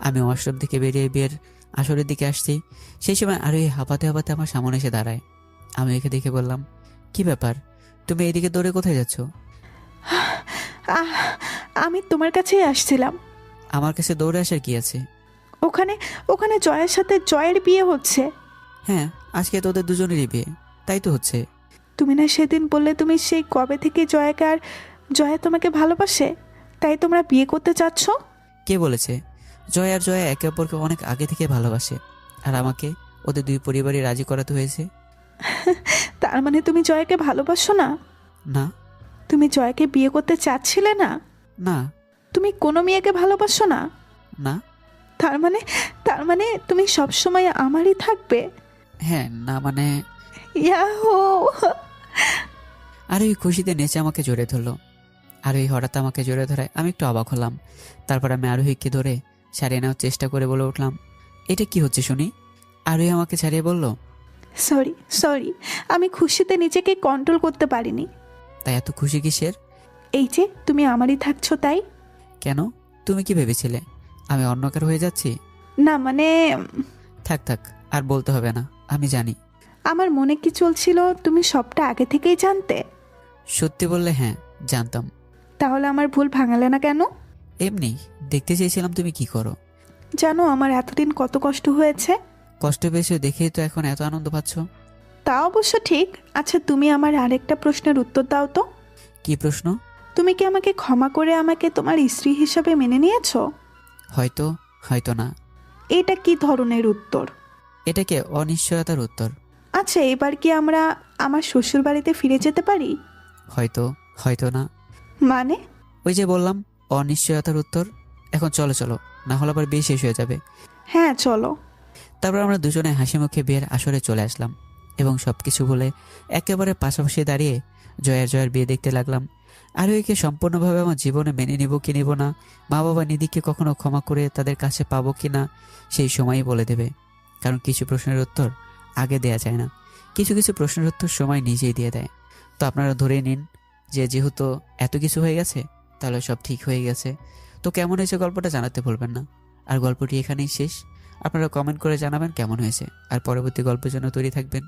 আমি ওয়াশরুম থেকে বেরিয়ে বিয়ের আসরের দিকে আসছি। সেই সময় আরও এই হাঁপাতে হাঁপাতে আমার সামনে এসে দাঁড়ায়। আমি একে দেখে বললাম, কি ব্যাপার, তুমি এইদিকে দৌড়ে কোথায় যাচ্ছ? আমি তোমার কাছেই আসছিলাম। আমার কাছে দৌড়ে আসার কি আছে? ওখানে ওখানে জয়ের সাথে জয়ের বিয়ে হচ্ছে। হ্যাঁ, আজকে তোদের দুজনেরই বিয়ে, তাই তো হচ্ছে। তুমি না সেদিন বললে তুমি সেই কবে থেকে জয়াকে আর জয়া তোমাকে ভালোবাসে, তাই তোমরা বিয়ে করতে চাচ্ছ? কে বলেছে? জয় আর জয়া একে অপরকে অনেক আগে থেকে ভালোবাসে, আর আমাকে ওদের দুই পরিবারই রাজি করাতে হয়েছে। তার মানে তুমি জয়াকে ভালোবাসো না? না। তুমি জয়াকে বিয়ে করতে চাচ্ছিলে না? না। তুমি কোনো মেয়েকে ভালোবাসো না? না। তার মানে তুমি সবসময় আমারই থাকবে? হ্যাঁ, না মানে। ইয়াহু! আর ওই খুশিতে নেচে আমাকে জড়িয়ে ধরলো। আর ওই হঠাৎ আমাকে জড়িয়ে ধরায় আমি একটু অবাক হলাম। তারপর আমি আরোহীকে ধরে ছাড়িয়ে নেওয়ার চেষ্টা করে বলে উঠলাম, এটা কি হচ্ছে শুনি? আরোহী আমাকে ছাড়িয়ে বলল, সরি, আমি খুশিতে নিজেকে কন্ট্রোল করতে পারিনি। তাই এত খুশি কিসের? এই যে তুমি আমারই থাকছো তাই। কেন, তুমি কি ভেবেছিলে আমি অন্য কারো হয়ে যাচ্ছি? না মানে থাক থাক, আর বলতে হবে না, আমি জানি। আমার মনে কি চলছিল তুমি সবটা আগে থেকেই জানতে? সত্যি বললে হ্যাঁ, জানতাম। তাহলে আমার ভুল ভাঙালে না কেন? এমনি দেখতে চেয়েছিলাম তুমি কি করো। জানো আমার এতদিন কত কষ্ট হয়েছে? কষ্ট পেয়েছো দেখেই তো এখন এত আনন্দ পাচ্ছ। তা অবশ্য ঠিক। আচ্ছা তুমি আমার আরেকটা প্রশ্নের উত্তর দাও তো। কি প্রশ্ন? তুমি কি আমাকে ক্ষমা করে আমাকে তোমার স্ত্রী হিসাবে মেনে নিয়েছো? হয়তো, হয়তো না। এটা কি ধরনের উত্তর? এটাকে অনিশ্চয়তার উত্তর। আচ্ছা এবার কি আমরা আমার শ্বশুর বাড়িতে ফিরে যেতে পারি? হয়তো, হয়তো না। মানে? ওই যে বললাম, অনিশ্চয়তার উত্তর। এখন চলো চলো, না হলে আবার বিয়ে শেষ হয়ে যাবে। হ্যাঁ চলো। তারপর আমরা দুজনে হাসি মুখে বিয়ের আসরে চলে আসলাম এবং সবকিছু বলে একেবারে পাশাপাশি দাঁড়িয়ে জয়ের বিয়ে দেখতে লাগলাম। আর ওইকে সম্পূর্ণভাবে আমার জীবনে মেনে নিব কি নিব না, মা বাবা নিধিকে কখনো ক্ষমা করে তাদের কাছে পাবো কি না, সেই সময়ই বলে দেবে। কারণ কিছু প্রশ্নের উত্তর আগে দেয়া যায় না, কিছু কিছু প্রশ্নের উত্তর সময় নিজেই দিয়ে দেয়। তো আপনারা ধরে নিন যে যেহেতু এত কিছু হয়ে গেছে, তাহলে সব ঠিক হয়ে গেছে। তো কেমন হয়েছে গল্পটা জানাতে ভুলবেন না। আর গল্পটি এখানেই শেষ। আপনারা কমেন্ট করে জানাবেন কেমন হয়েছে, আর পরবর্তী গল্পের জন্য তৈরি থাকবেন।